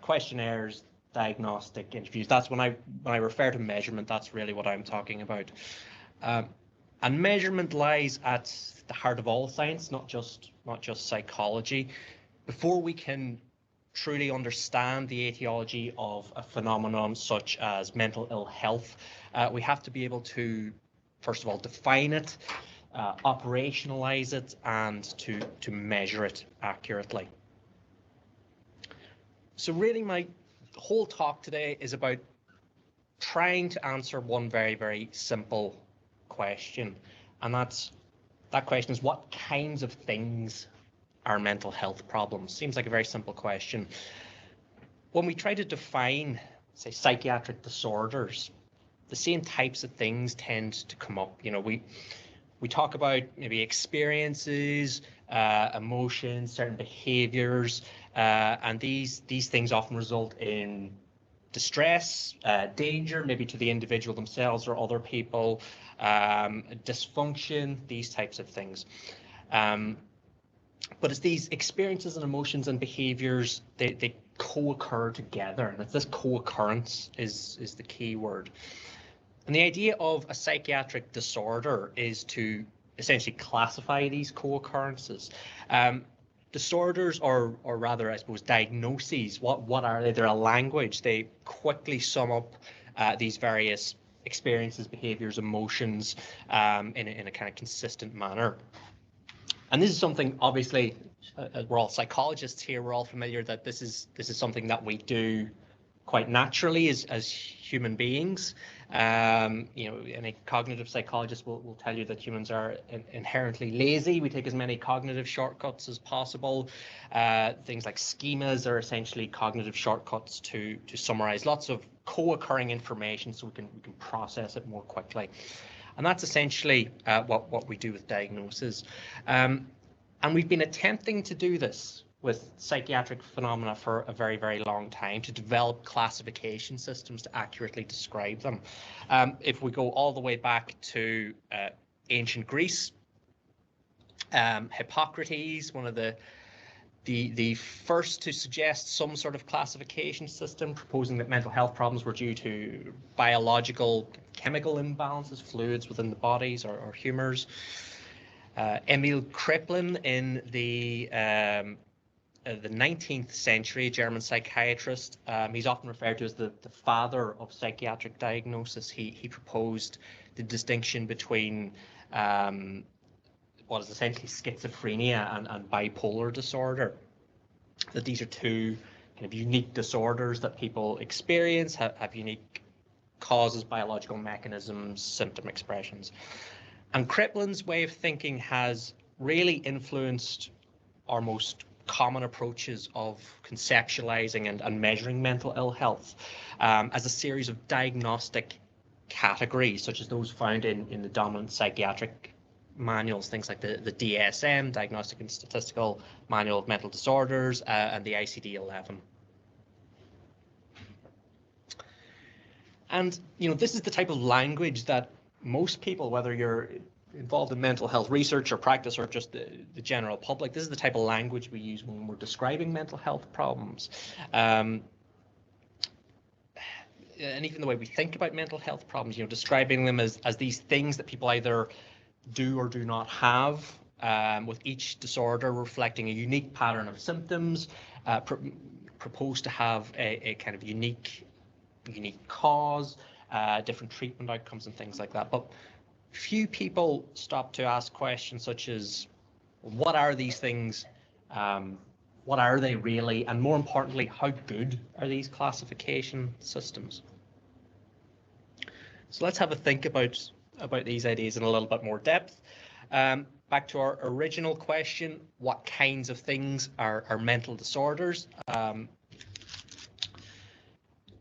questionnaires, diagnostic interviews. That's when I refer to measurement, that's really what I'm talking about. And measurement lies at the heart of all science, not just psychology. Before we can truly understand the etiology of a phenomenon such as mental ill health, we have to be able to, first of all, define it, operationalize it, and to measure it accurately. So really my whole talk today is about trying to answer one very, very simple question, and that question is, what kinds of things are mental health problems? Seems like a very simple question. When we try to define, say, psychiatric disorders, the same types of things tend to come up. You know, we talk about maybe experiences, emotions, certain behaviors, and these things often result in distress, danger, maybe to the individual themselves or other people, dysfunction, these types of things. But it's these experiences and emotions and behaviors, they co-occur together, and it's this co-occurrence is the key word. And the idea of a psychiatric disorder is to essentially classify these co-occurrences. Disorders, or rather, I suppose, diagnoses, what are they? They're a language. They quickly sum up these various experiences, behaviors, emotions in a kind of consistent manner. And this is something, obviously, we're all psychologists here, we're all familiar that this is something that we do quite naturally as human beings. You know, any cognitive psychologist will tell you that humans are inherently lazy. We take as many cognitive shortcuts as possible. Things like schemas are essentially cognitive shortcuts to summarize lots of co-occurring information so we can process it more quickly. And that's essentially what we do with diagnosis. And we've been attempting to do this with psychiatric phenomena for a very, very long time, to develop classification systems to accurately describe them. If we go all the way back to ancient Greece, Hippocrates, one of the first to suggest some sort of classification system, proposing that mental health problems were due to biological, chemical imbalances, fluids within the bodies or humors. Emil Kraepelin in the 19th century, a German psychiatrist, he's often referred to as the father of psychiatric diagnosis. He proposed the distinction between what is essentially schizophrenia and bipolar disorder, that these are two kind of unique disorders that people experience, have unique causes, biological mechanisms, symptom expressions. And Kraepelin's way of thinking has really influenced our most common approaches of conceptualizing and measuring mental ill health as a series of diagnostic categories, such as those found in the dominant psychiatric manuals, things like the DSM, Diagnostic and Statistical Manual of Mental Disorders, and the ICD-11. And, you know, this is the type of language that most people, whether you're involved in mental health research or practice or just the general public, this is the type of language we use when we're describing mental health problems. And even the way we think about mental health problems, you know, describing them as these things that people either do or do not have, with each disorder reflecting a unique pattern of symptoms, proposed to have a kind of unique cause, different treatment outcomes and things like that. But few people stop to ask questions such as, what are these things? What are they really? And more importantly, how good are these classification systems? So let's have a think about these ideas in a little bit more depth. Back to our original question, what kinds of things are mental disorders?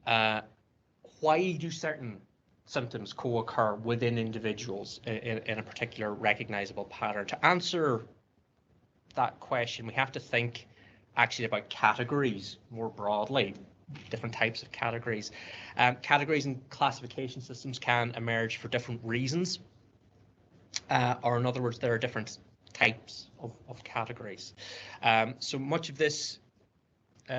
Why do certain symptoms co-occur within individuals in a particular recognizable pattern? To answer that question, we have to think actually about categories more broadly, different types of categories. Categories and classification systems can emerge for different reasons, or in other words, there are different types of categories. So much of this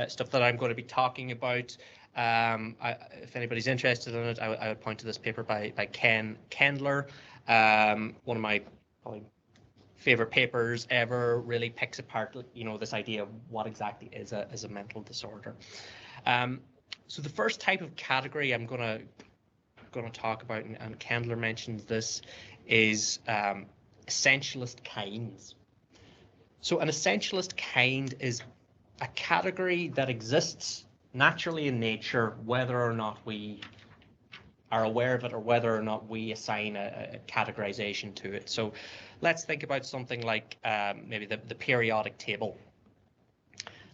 stuff that I'm going to be talking about. If anybody's interested in it, I would point to this paper by Ken Kendler. One of my probably favorite papers ever. Really picks apart, you know, this idea of what exactly is a mental disorder. So the first type of category I'm going to talk about, and Kendler mentions this, is essentialist kinds. So an essentialist kind is a category that exists naturally in nature, whether or not we are aware of it or whether or not we assign a categorization to it. So let's think about something like maybe the periodic table.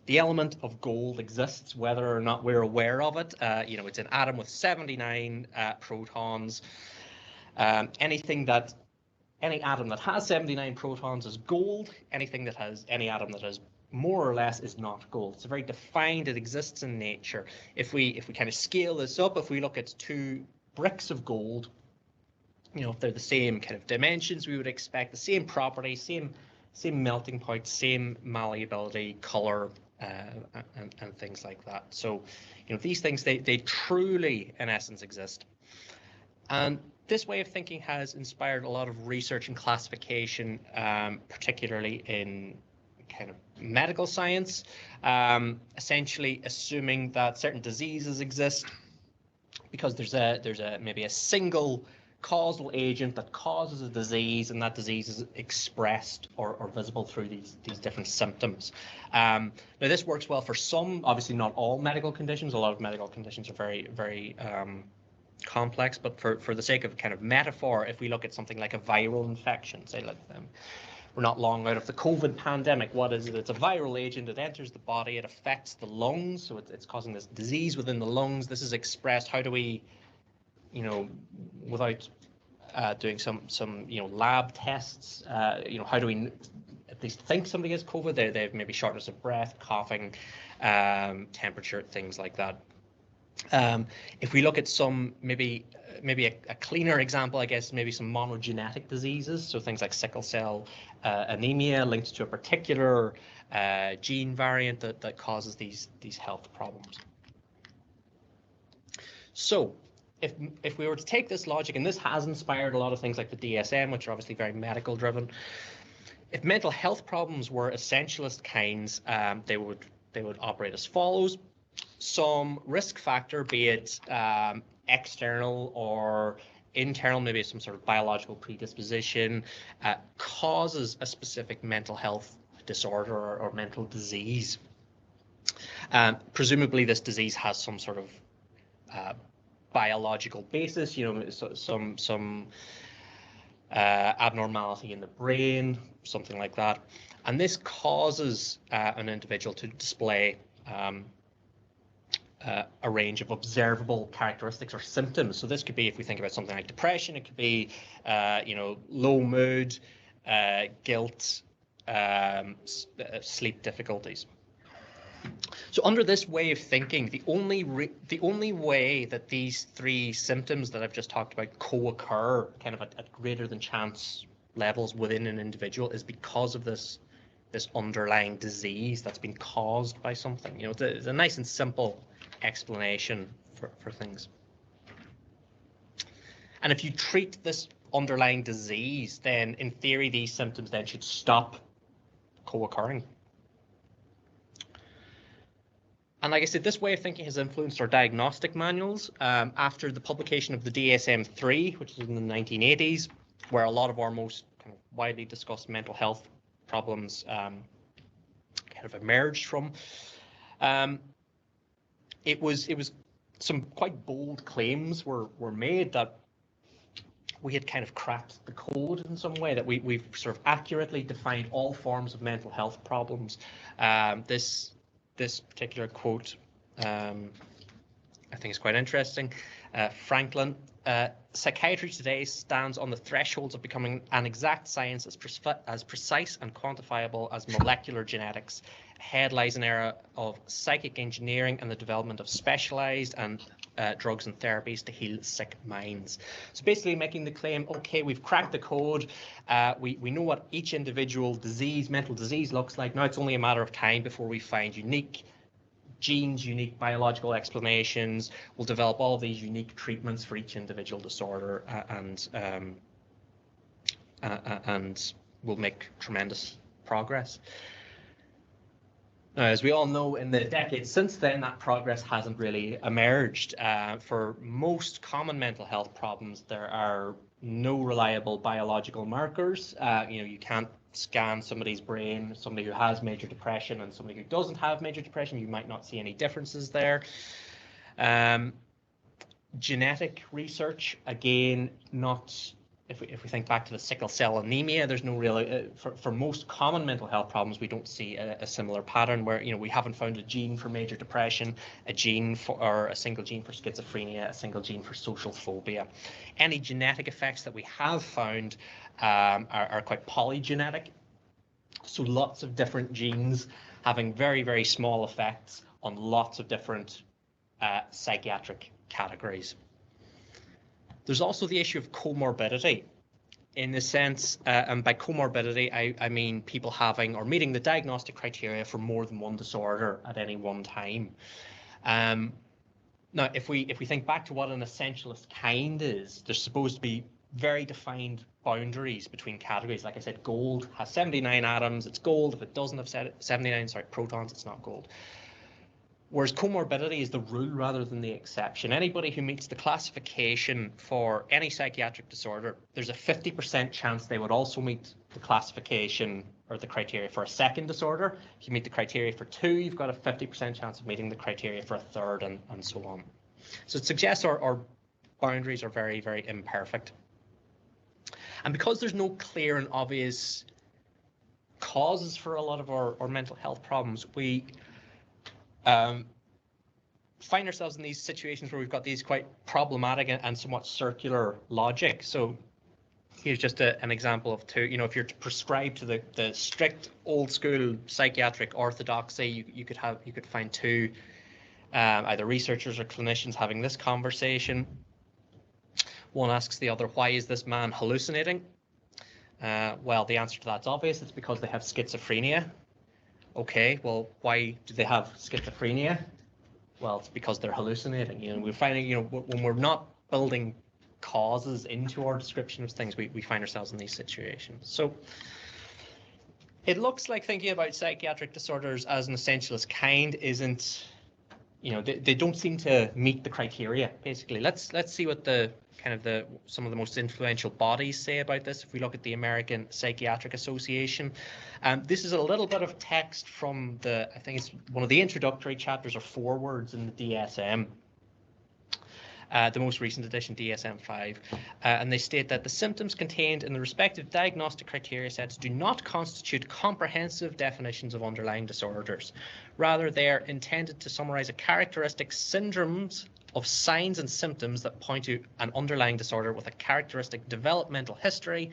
The element of gold exists whether or not we're aware of it. You know, it's an atom with 79 protons. Any atom that has 79 protons is gold. Any atom that has more or less is not gold. It's very defined. It exists in nature. If we kind of scale this up, if we look at two bricks of gold, you know, if they're the same kind of dimensions, we would expect the same properties, same melting point, same malleability, color, and things like that. So, you know, these things, they truly, in essence, exist. And this way of thinking has inspired a lot of research and classification, particularly in kind of medical science, essentially assuming that certain diseases exist because there's maybe a single causal agent that causes a disease, and that disease is expressed or visible through these different symptoms. Now this works well for some, obviously not all medical conditions. A lot of medical conditions are very complex, but for the sake of kind of metaphor, if we look at something like a viral infection, say like we're not long out of the COVID pandemic. What is it? It's a viral agent. It enters the body. It affects the lungs. So it's causing this disease within the lungs. This is expressed. How do we, you know, without doing some you know, lab tests, you know, how do we at least think somebody has COVID? They have maybe shortness of breath, coughing, temperature, things like that. If we look at some maybe a cleaner example, I guess, maybe some monogenetic diseases, so things like sickle cell anemia linked to a particular gene variant that causes these health problems. So if we were to take this logic, and this has inspired a lot of things like the DSM, which are obviously very medical driven, if mental health problems were essentialist kinds, they would operate as follows. Some risk factor, be it external or internal, maybe some sort of biological predisposition, causes a specific mental health disorder or mental disease. Presumably this disease has some sort of biological basis, you know, some abnormality in the brain, something like that. And this causes an individual to display a range of observable characteristics or symptoms. So this could be, if we think about something like depression, it could be, you know, low mood, guilt, sleep difficulties. So under this way of thinking, the only way that these three symptoms that I've just talked about co-occur kind of at greater than chance levels within an individual is because of this underlying disease that's been caused by something. You know, it's a nice and simple explanation for things. And if you treat this underlying disease, then in theory these symptoms then should stop co-occurring. And like I said, this way of thinking has influenced our diagnostic manuals. After the publication of the DSM-3, which is in the 1980s, where a lot of our most kind of widely discussed mental health problems kind of emerged from, it was some quite bold claims were made that we had kind of cracked the code in some way, that we've sort of accurately defined all forms of mental health problems. This particular quote, I think is quite interesting. Franklin, psychiatry today stands on the thresholds of becoming an exact science as precise and quantifiable as molecular genetics. Ahead lies an era of psychic engineering and the development of specialized and drugs and therapies to heal sick minds. So basically making the claim, okay, we've cracked the code. We know what each individual disease, mental disease looks like. Now it's only a matter of time before we find unique genes, unique biological explanations. We'll develop all of these unique treatments for each individual disorder, and we'll make tremendous progress. Now, as we all know, in the decades since then, that progress hasn't really emerged. For most common mental health problems, there are no reliable biological markers. You can't scan somebody's brain, somebody who has major depression and somebody who doesn't have major depression. You might not see any differences there. Genetic research, again, not. If we think back to the sickle cell anemia, there's no real, for most common mental health problems, we don't see a similar pattern where, we haven't found a gene for major depression, a gene for, or a single gene for schizophrenia, a single gene for social phobia. Any genetic effects that we have found are quite polygenetic. So lots of different genes having very, very small effects on lots of different psychiatric categories. There's also the issue of comorbidity, in the sense, and by comorbidity, I mean people having or meeting the diagnostic criteria for more than one disorder at any one time. Now, if we think back to what an essentialist kind is, there's supposed to be very defined boundaries between categories. Like I said, gold has 79 atoms, it's gold. If it doesn't have 79 protons, it's not gold. Whereas comorbidity is the rule rather than the exception. Anybody who meets the classification for any psychiatric disorder, there's a 50% chance they would also meet the classification or the criteria for a second disorder. If you meet the criteria for two, you've got a 50% chance of meeting the criteria for a third, and so on. So it suggests our boundaries are very, very imperfect. And because there's no clear and obvious causes for a lot of our mental health problems, we find ourselves in these situations where we've got these quite problematic and somewhat circular logic. So here's just an example of two. If you're prescribed to the strict old school psychiatric orthodoxy, you could find two either researchers or clinicians having this conversation. One asks the other, why is this man hallucinating? Well, the answer to that's obvious. It's because they have schizophrenia. Okay, well, why do they have schizophrenia? Well, it's because they're hallucinating. We're finding, when we're not building causes into our description of things, we find ourselves in these situations. So it looks like thinking about psychiatric disorders as an essentialist kind isn't, they don't seem to meet the criteria, basically. Let's see what some of the most influential bodies say about this. If we look at the American Psychiatric Association, this is a little bit of text from I think it's one of the introductory chapters or forewords in the DSM, the most recent edition, DSM-5, and they state that the symptoms contained in the respective diagnostic criteria sets do not constitute comprehensive definitions of underlying disorders. Rather, they are intended to summarize a characteristic syndromes of signs and symptoms that point to an underlying disorder with a characteristic developmental history,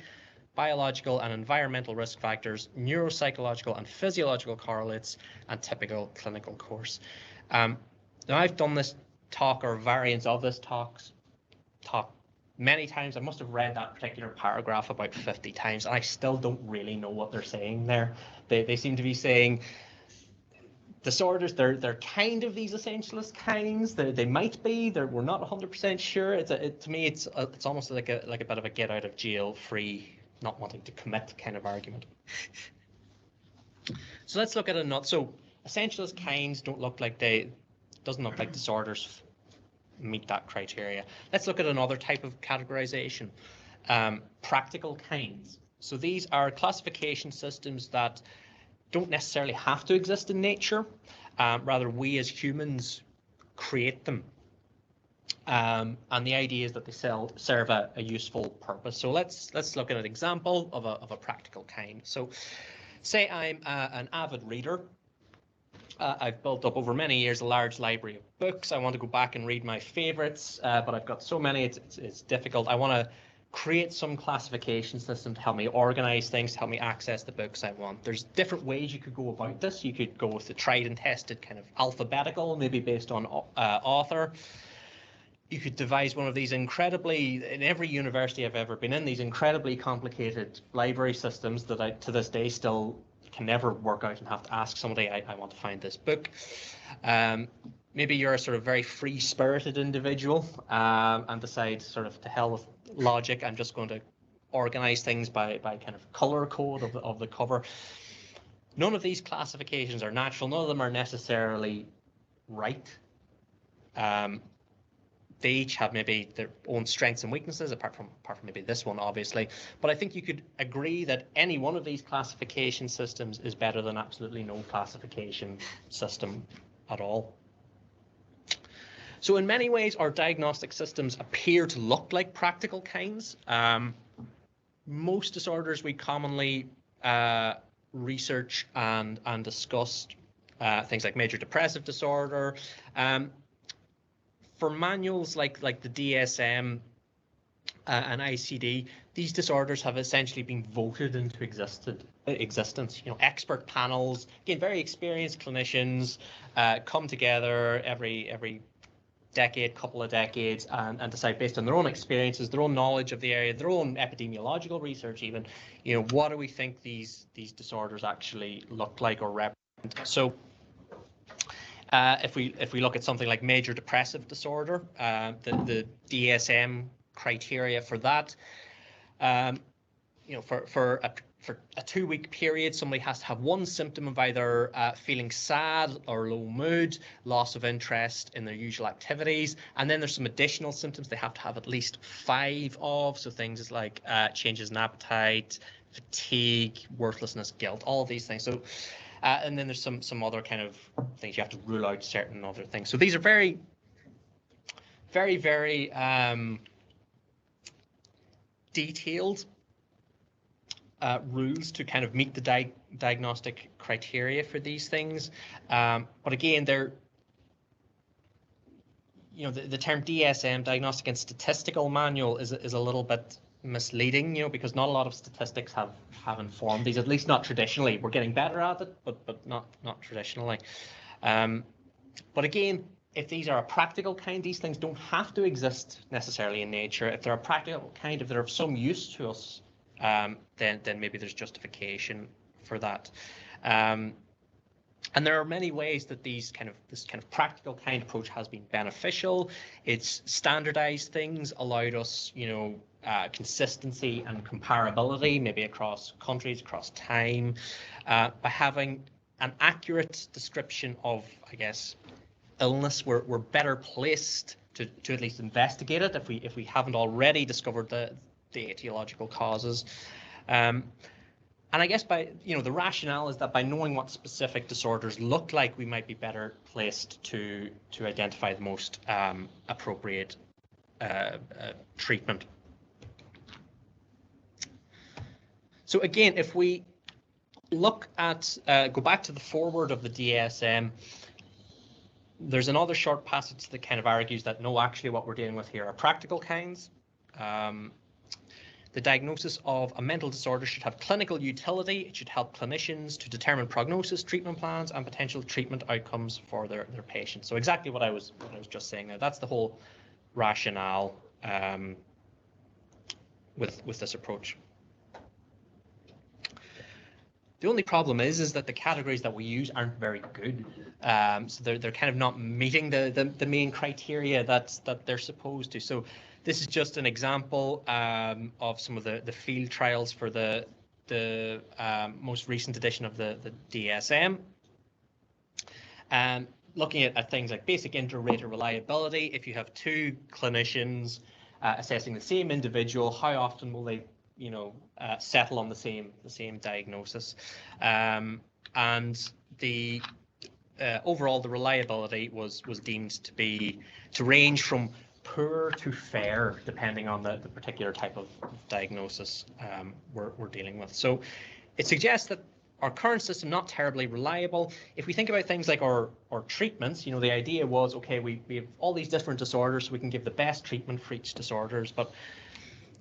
biological and environmental risk factors, neuropsychological and physiological correlates, and typical clinical course. Now, I've done this talk or variants of this talk many times. I must have read that particular paragraph about 50 times, and I still don't really know what they're saying there. They seem to be saying disorders, they're kind of these essentialist kinds. They might be. We're not 100% sure. To me, it's almost like a bit of a get out of jail free, not wanting to commit kind of argument. So let's look at another. So essentialist kinds doesn't look like disorders meet that criteria. Let's look at another type of categorization, practical kinds. So these are classification systems that don't necessarily have to exist in nature. Rather, we as humans create them. And the idea is that they serve a useful purpose. So let's look at an example of a practical kind. So say I'm an avid reader. I've built up over many years a large library of books. I want to go back and read my favorites, but I've got so many, it's difficult. I want to create some classification system to help me organize things, to help me access the books I want. There's different ways you could go about this. You could go with the tried and tested kind of alphabetical, maybe based on author. You could devise one of these in every university I've ever been in, these incredibly complicated library systems that I, to this day, still can never work out and have to ask somebody, I want to find this book. Maybe you're a sort of very free-spirited individual and decide sort of to hell with logic, I'm just going to organize things by kind of color code of the cover. None of these classifications are natural. None of them are necessarily right. They each have maybe their own strengths and weaknesses, apart from maybe this one, obviously. But I think you could agree that any one of these classification systems is better than absolutely no classification system at all. So in many ways, our diagnostic systems appear to look like practical kinds. Most disorders we commonly research and discuss, things like major depressive disorder. For manuals like the DSM and ICD, these disorders have essentially been voted into existence. You know, expert panels, again, very experienced clinicians come together every decade, couple of decades, and decide based on their own experiences, their own knowledge of the area, their own epidemiological research even, you know, what do we think these disorders actually look like or represent. So if we look at something like major depressive disorder, the DSM criteria for that, you know, for a 2-week period, somebody has to have one symptom of either feeling sad or low mood, loss of interest in their usual activities, and then there's some additional symptoms they have to have at least 5 of, so things like changes in appetite, fatigue, worthlessness, guilt, all of these things. So and then there's some other kind of things you have to rule out, certain other things. So these are very detailed rules to kind of meet the diagnostic criteria for these things. But again, they're, you know, the term DSM, Diagnostic and Statistical Manual, is a little bit misleading, you know, because not a lot of statistics have informed these, at least not traditionally. We're getting better at it, but not traditionally. But again, if these are a practical kind, these things don't have to exist necessarily in nature. If they're a practical kind, if they're of some use to us, then maybe there's justification for that. And there are many ways that this kind of practical kind approach has been beneficial. It's standardized things, allowed us, you know, consistency and comparability, maybe across countries, across time, by having an accurate description of, I guess, illness. We're better placed to at least investigate it if we haven't already discovered the etiological causes. And I guess the rationale is that by knowing what specific disorders look like, we might be better placed to identify the most appropriate treatment. So again, if we look at, go back to the foreword of the DSM, there's another short passage that kind of argues that no, actually what we're dealing with here are practical kinds. The diagnosis of a mental disorder should have clinical utility. It should help clinicians to determine prognosis, treatment plans, and potential treatment outcomes for their patients. So exactly what I was just saying there. That's the whole rationale with this approach. The only problem is that the categories that we use aren't very good. So they're kind of not meeting the main criteria that they're supposed to. So this is just an example of some of the field trials for the most recent edition of the DSM. Looking at things like basic inter-rater reliability. If you have 2 clinicians assessing the same individual, how often will they, you know, settle on the same diagnosis? And the overall, the reliability was deemed to range from poor to fair, depending on the particular type of diagnosis we're dealing with. So it suggests that our current system not terribly reliable. If we think about things like our treatments, you know, the idea was, okay, we have all these different disorders, so we can give the best treatment for each disorders. But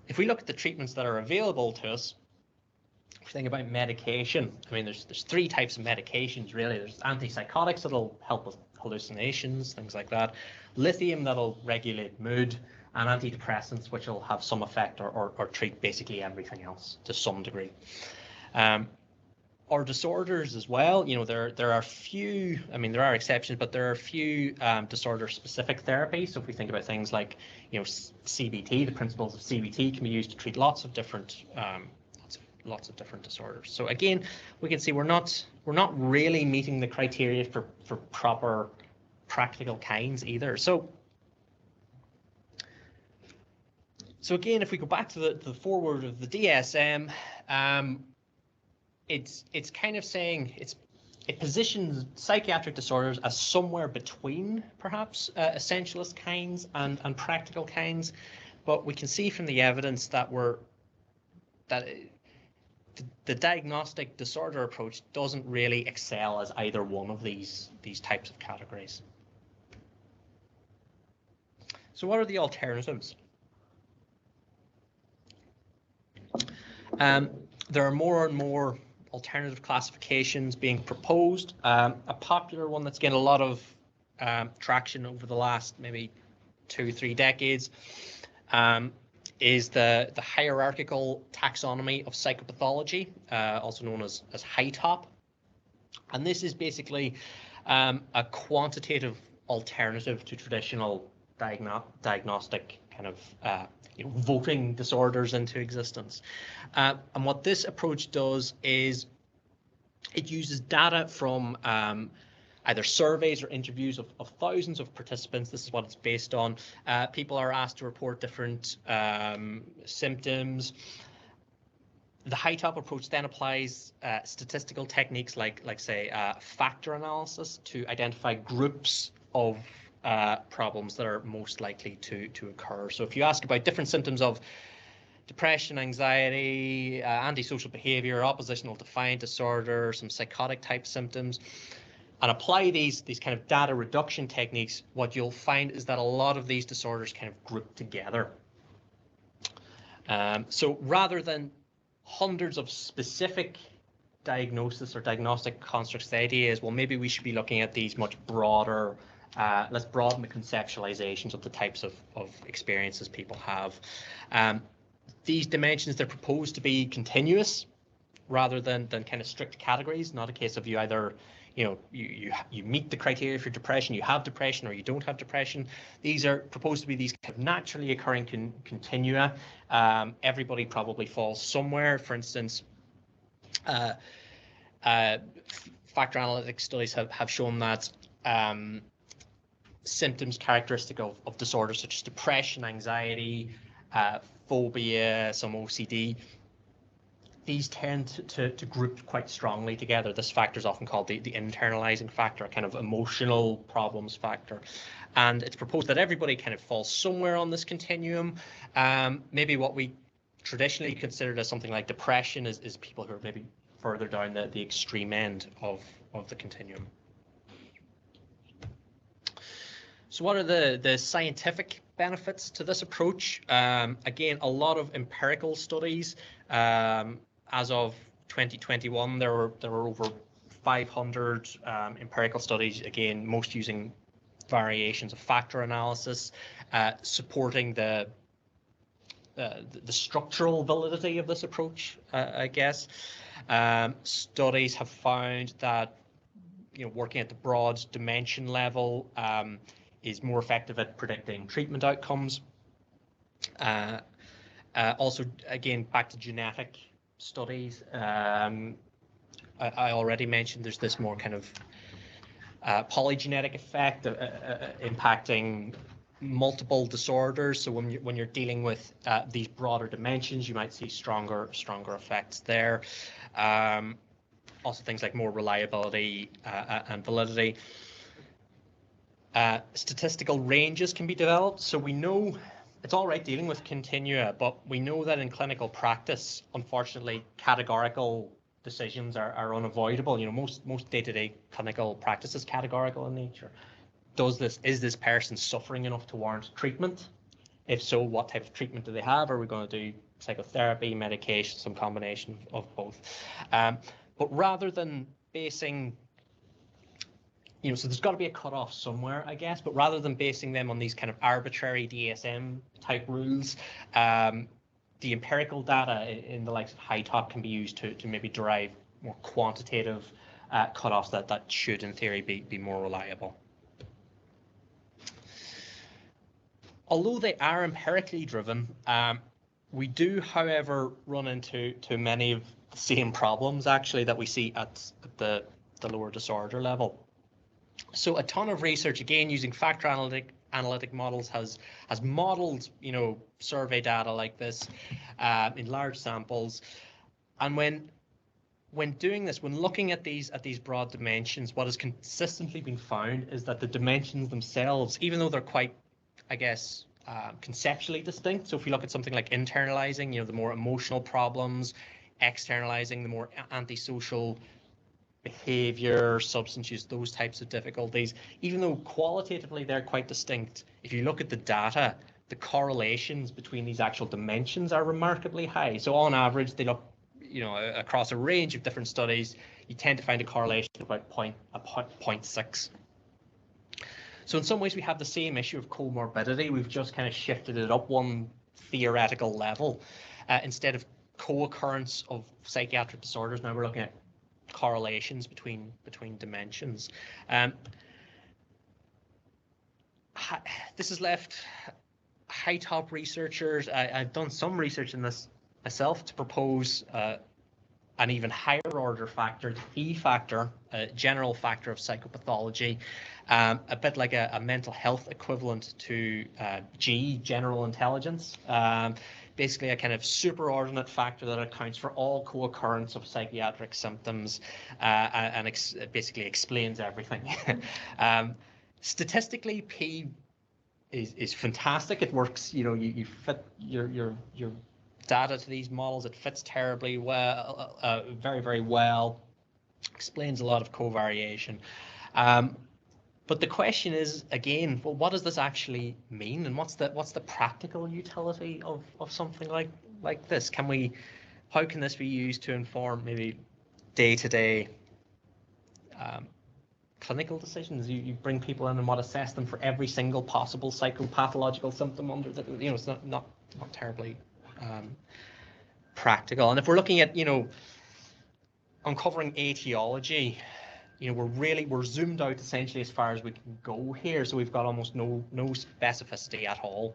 if we look at the treatments that are available to us, if we think about medication, I mean, there's 3 types of medications, really. There's antipsychotics that'll help with hallucinations, things like that. Lithium that'll regulate mood, and antidepressants, which will have some effect or treat basically everything else to some degree. or disorders as well. You know, there are few, I mean, there are exceptions, but there are few disorder-specific therapies. So if we think about things like, you know, CBT, the principles of CBT can be used to treat lots of different lots of different disorders. So again, we can see we're not really meeting the criteria for proper practical kinds either. So again, if we go back to the foreword of the DSM, it's kind of saying it positions psychiatric disorders as somewhere between perhaps essentialist kinds and practical kinds, but we can see from the evidence that the diagnostic disorder approach doesn't really excel as either one of these types of categories. So what are the alternatives? There are more and more alternative classifications being proposed. A popular one that's gained a lot of traction over the last maybe 2-3 decades is the hierarchical taxonomy of psychopathology, also known as HiTOP. And this is basically a quantitative alternative to traditional diagnostic kind of voting disorders into existence. And what this approach does is it uses data from either surveys or interviews of thousands of participants. This is what it's based on. People are asked to report different symptoms. The HiTOP approach then applies statistical techniques like say factor analysis to identify groups of problems that are most likely to occur. So if you ask about different symptoms of depression, anxiety, antisocial behavior, oppositional defiant disorder, some psychotic type symptoms, and apply these kind of data reduction techniques, what you'll find is that a lot of these disorders kind of group together. So rather than hundreds of specific diagnosis or diagnostic constructs, the idea is, well, maybe we should be looking at these much broader. Let's broaden the conceptualizations of the types of experiences people have. These dimensions, they're proposed to be continuous rather than kind of strict categories, not a case of you either, you meet the criteria for depression, you have depression, or you don't have depression. These are proposed to be these kind of naturally occurring continua. Everybody probably falls somewhere. For instance, factor analytic studies have shown that symptoms characteristic of disorders such as depression, anxiety, phobia, some OCD, these tend to group quite strongly together. This factor is often called the internalizing factor, a kind of emotional problems factor. And it's proposed that everybody kind of falls somewhere on this continuum. Maybe what we traditionally considered as something like depression is people who are maybe further down the extreme end of the continuum. So what are the scientific benefits to this approach? Again, a lot of empirical studies. As of 2021, there were over 500 empirical studies, again, most using variations of factor analysis, supporting the structural validity of this approach, I guess. Studies have found that working at the broad dimension level is more effective at predicting treatment outcomes. Also, again, back to genetic studies, I already mentioned there's this more kind of polygenetic effect impacting multiple disorders. So when you're dealing with these broader dimensions, you might see stronger effects there. Also, things like more reliability and validity. Statistical ranges can be developed. So we know it's all right dealing with continua, but we know that in clinical practice, unfortunately, categorical decisions are unavoidable. Most day-to-day clinical practice is categorical in nature. Is this person suffering enough to warrant treatment? If so, what type of treatment do they have? Are we going to do psychotherapy, medication, some combination of both? But rather than basing so there's got to be a cutoff somewhere, I guess, but rather than basing them on these kind of arbitrary DSM type rules, the empirical data in the likes of HiTOP can be used to maybe derive more quantitative cutoffs that should, in theory, be more reliable. Although they are empirically driven, we do, however, run into many of the same problems actually that we see at the lower disorder level. So a ton of research, again using factor analytic models, has modeled, you know, survey data like this in large samples, and when doing this, when looking at these broad dimensions, what has consistently been found is that the dimensions themselves, even though they're quite, I guess, conceptually distinct. So if we look at something like internalizing, you know, the more emotional problems, externalizing the more antisocial behavior, substance use, those types of difficulties, even though qualitatively they're quite distinct, if you look at the data, the correlations between these actual dimensions are remarkably high. So on average, they look, you know, across a range of different studies, you tend to find a correlation of about 0.6. So in some ways we have the same issue of comorbidity. We've just kind of shifted it up one theoretical level. Instead of co-occurrence of psychiatric disorders, now we're looking at correlations between dimensions. This has left high top researchers. I've done some research in this myself to propose an even higher order factor, the E factor, a general factor of psychopathology, a bit like a mental health equivalent to G, general intelligence. Basically a kind of superordinate factor that accounts for all co-occurrence of psychiatric symptoms and basically explains everything. Statistically, P is fantastic. It works, you know, you fit your data to these models. It fits terribly well, very, very well, explains a lot of covariation. But the question is, again, well, what does this actually mean, and what's the practical utility of something like this? How can this be used to inform maybe day-to-day clinical decisions? You bring people in and assess them for every single possible psychopathological symptom under the, you know, it's not terribly practical. And if we're looking at, you know, uncovering etiology, you know, we're zoomed out essentially as far as we can go here, so we've got almost no specificity at all.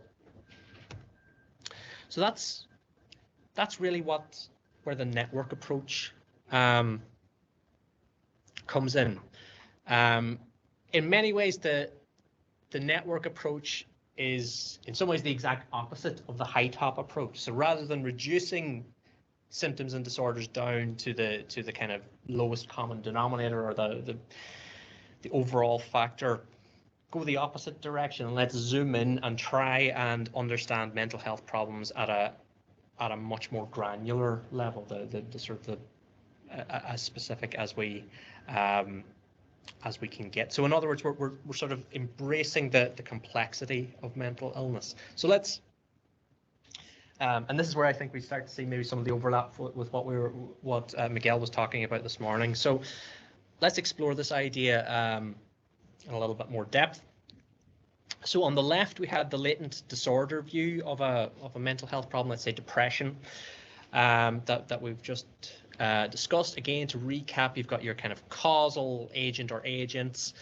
So that's really where the network approach comes in. In many ways, the network approach is in some ways the exact opposite of the high top approach. So rather than reducing symptoms and disorders down to the kind of lowest common denominator or the overall factor, go the opposite direction and let's zoom in and try and understand mental health problems at a much more granular level, the sort of as specific as we can get. So in other words, we're sort of embracing the complexity of mental illness. So let's and this is where I think we start to see maybe some of the overlap with what Miguel was talking about this morning. So let's explore this idea in a little bit more depth. So on the left, we had the latent disorder view of a mental health problem, let's say depression, that we've just discussed. Again, to recap, you've got your kind of causal agent or agents,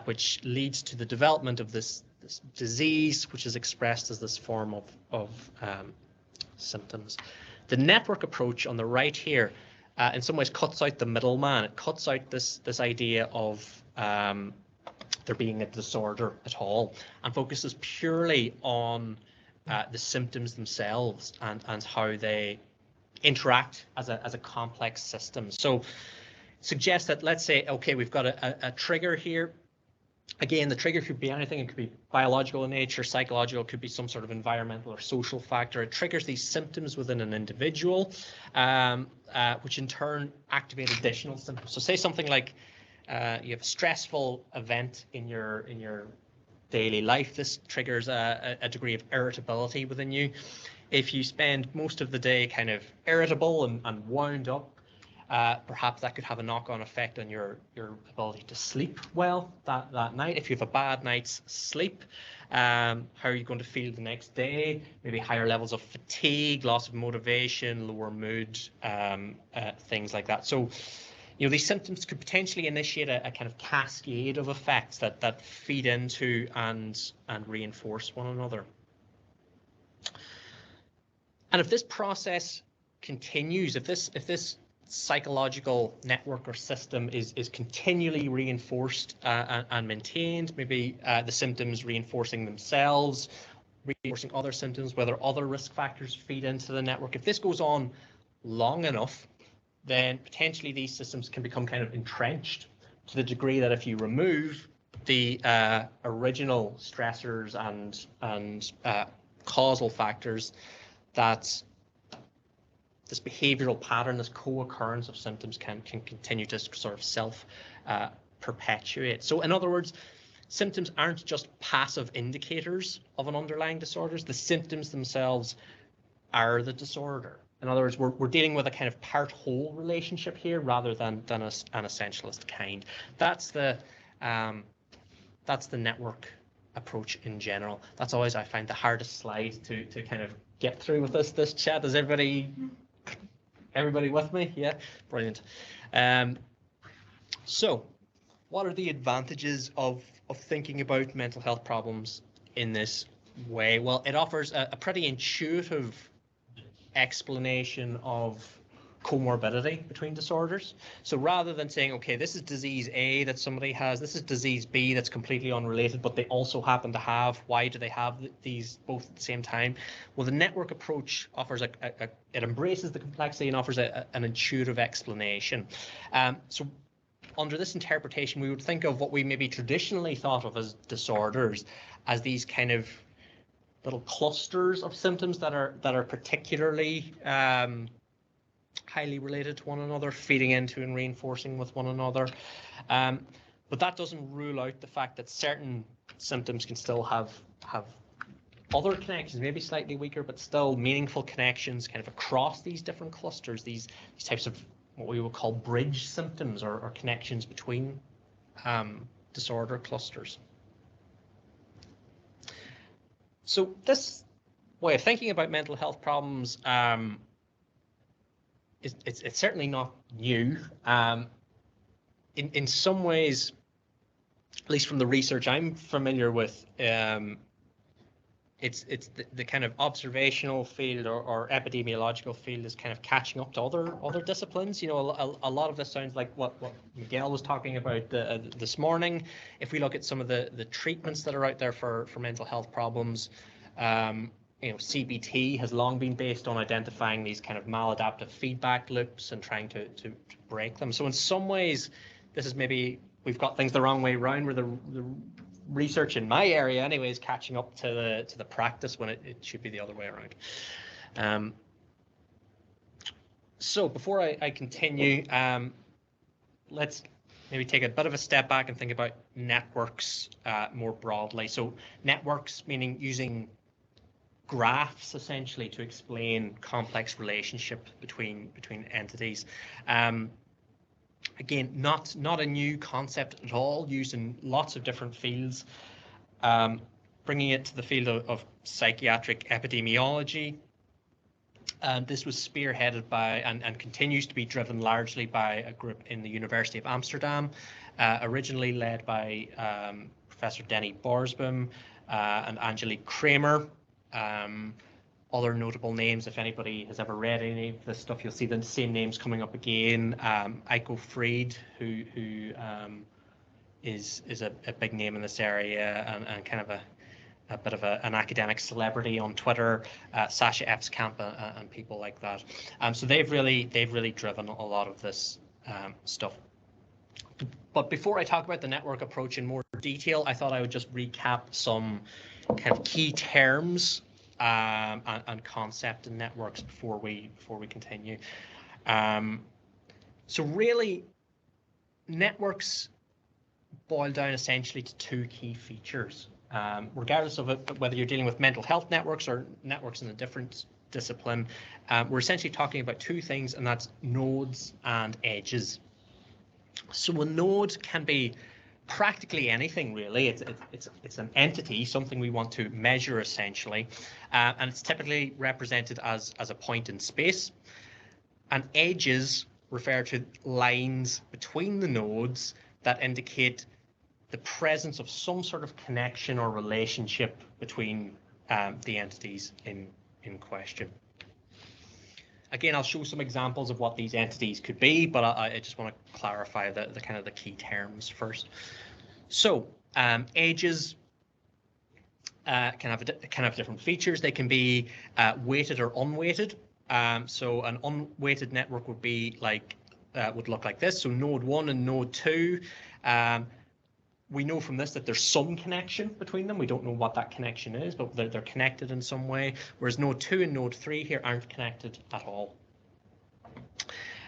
which leads to the development of this disease, which is expressed as this form of symptoms. The network approach on the right here, in some ways, cuts out the middleman. It cuts out this idea of there being a disorder at all, and focuses purely on the symptoms themselves and how they interact as a complex system. So suggest that, let's say, okay, we've got a trigger here. Again, the trigger could be anything. It could be biological in nature, psychological, it could be some sort of environmental or social factor. It triggers these symptoms within an individual, which in turn activate additional symptoms. So say something like you have a stressful event in your daily life. This triggers a degree of irritability within you. If you spend most of the day kind of irritable and wound up, Perhaps that could have a knock-on effect on your ability to sleep well that night. If you have a bad night's sleep, how are you going to feel the next day? Maybe higher levels of fatigue, loss of motivation, lower mood, things like that. So, these symptoms could potentially initiate a kind of cascade of effects that feed into and reinforce one another. And if this process continues, if this psychological network or system is continually reinforced and maintained, maybe the symptoms reinforcing themselves, reinforcing other symptoms, whether other risk factors feed into the network. If this goes on long enough, then potentially these systems can become kind of entrenched to the degree that if you remove the original stressors and causal factors, that this behavioral pattern, this co-occurrence of symptoms can continue to sort of self-perpetuate. So in other words, symptoms aren't just passive indicators of an underlying disorder. The symptoms themselves are the disorder. In other words, we're dealing with a kind of part-whole relationship here rather than an essentialist kind. That's the network approach in general. That's always, I find, the hardest slide to kind of get through with this chat. Is everybody with me? Yeah, brilliant. So what are the advantages of thinking about mental health problems in this way? Well, it offers a pretty intuitive explanation of comorbidity between disorders. So rather than saying, okay, this is disease A that somebody has, this is disease B that's completely unrelated, but they also happen to have, why do they have these both at the same time? Well, the network approach offers it embraces the complexity and offers an intuitive explanation. So under this interpretation, we would think of what we maybe traditionally thought of as disorders as these kind of little clusters of symptoms that are particularly highly related to one another, feeding into and reinforcing with one another. But that doesn't rule out the fact that certain symptoms can still have other connections, maybe slightly weaker, but still meaningful connections kind of across these different clusters, these types of what we would call bridge symptoms or connections between disorder clusters. So this way of thinking about mental health problems, it's certainly not new. In some ways, at least from the research I'm familiar with, it's the kind of observational field or epidemiological field is kind of catching up to other disciplines. A lot of this sounds like what Miguel was talking about this morning. If we look at some of the treatments that are out there for mental health problems, CBT has long been based on identifying these kind of maladaptive feedback loops and trying to break them. So in some ways, this is maybe we've got things the wrong way around, where the research in my area anyway is catching up to the practice when it should be the other way around. So before I continue, let's maybe take a bit of a step back and think about networks more broadly. So networks meaning using graphs essentially to explain complex relationship between entities. Again, not a new concept at all, used in lots of different fields. Bringing it to the field of psychiatric epidemiology. This was spearheaded by and continues to be driven largely by a group in the University of Amsterdam, originally led by Professor Denny Borsboom and Angelique Kramer. Other notable names, if anybody has ever read any of this stuff, you'll see the same names coming up again. Eiko Fried, who is a big name in this area and kind of a bit of an academic celebrity on Twitter. Sasha Epskamp and people like that. So they've really driven a lot of this stuff. But before I talk about the network approach in more detail, I thought I would just recap some kind of key terms and concept in networks before we continue. So really, networks boil down essentially to two key features. Regardless of whether you're dealing with mental health networks or networks in a different discipline, we're essentially talking about two things, and that's nodes and edges. So a node can be practically anything, really. It's an entity, something we want to measure essentially, and it's typically represented as a point in space. And edges refer to lines between the nodes that indicate the presence of some sort of connection or relationship between the entities in question. Again, I'll show some examples of what these entities could be, but I just want to clarify the kind of the key terms first. So edges can have different features. They can be weighted or unweighted. So an unweighted network would be like would look like this. So node 1 and node 2. We know from this that there's some connection between them. We don't know what that connection is, but they're connected in some way. Whereas node 2 and node 3 here aren't connected at all.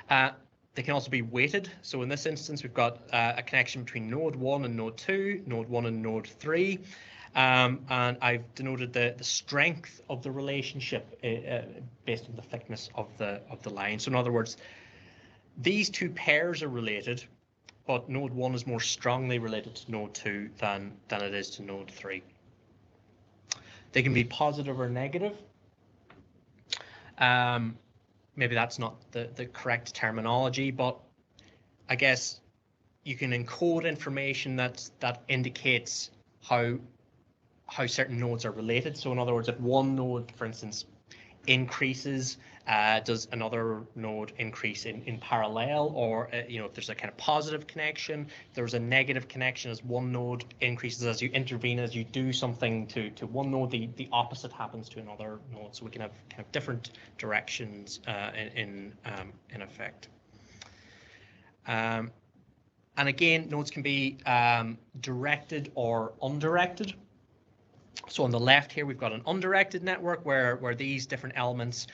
They can also be weighted. So in this instance, we've got a connection between node 1 and node 2, node 1 and node 3. And I've denoted the strength of the relationship based on the thickness of the line. So in other words, these two pairs are related, but node 1 is more strongly related to node 2 than it is to node 3. They can be positive or negative. Maybe that's not the correct terminology, but I guess you can encode information that indicates how certain nodes are related. So in other words, if one node, for instance, increases, does another node increase in parallel, or if there's a kind of positive connection, there's a negative connection as one node increases, as you intervene, as you do something to one node, the opposite happens to another node. So we can have kind of different directions in effect. And again, nodes can be directed or undirected. So on the left here, we've got an undirected network where these different elements,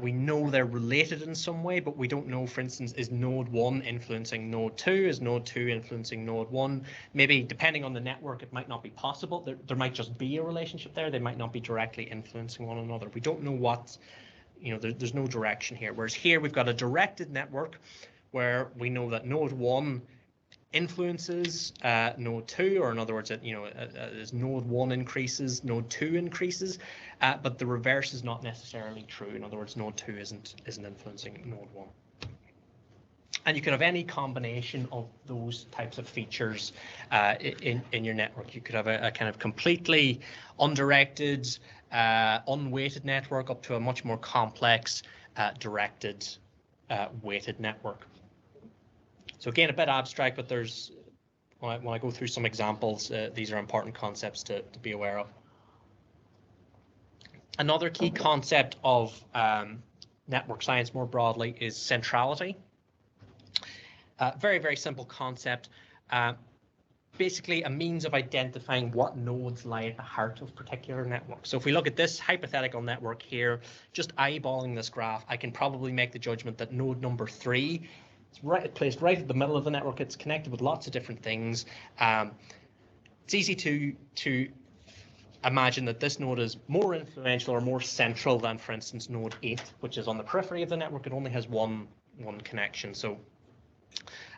we know they're related in some way, but we don't know, for instance, is node 1 influencing node 2? Is node 2 influencing node 1? Maybe depending on the network, it might not be possible. There might just be a relationship there. They might not be directly influencing one another. We don't know what, there's no direction here. Whereas here, we've got a directed network where we know that node 1 influences node 2, or in other words, as node 1 increases, node 2 increases, but the reverse is not necessarily true. In other words, node 2 isn't influencing node 1. And you can have any combination of those types of features in your network. You could have a kind of completely undirected, unweighted network up to a much more complex, directed, weighted network. So again, a bit abstract, but there's, when I go through some examples, these are important concepts to be aware of. Another key concept of network science more broadly is centrality. Very, very simple concept. Basically a means of identifying what nodes lie at the heart of particular networks. So if we look at this hypothetical network here, just eyeballing this graph, I can probably make the judgment that node number 3, it's placed right at the middle of the network. It's connected with lots of different things. It's easy to imagine that this node is more influential or more central than, for instance, node 8, which is on the periphery of the network. It only has one connection. So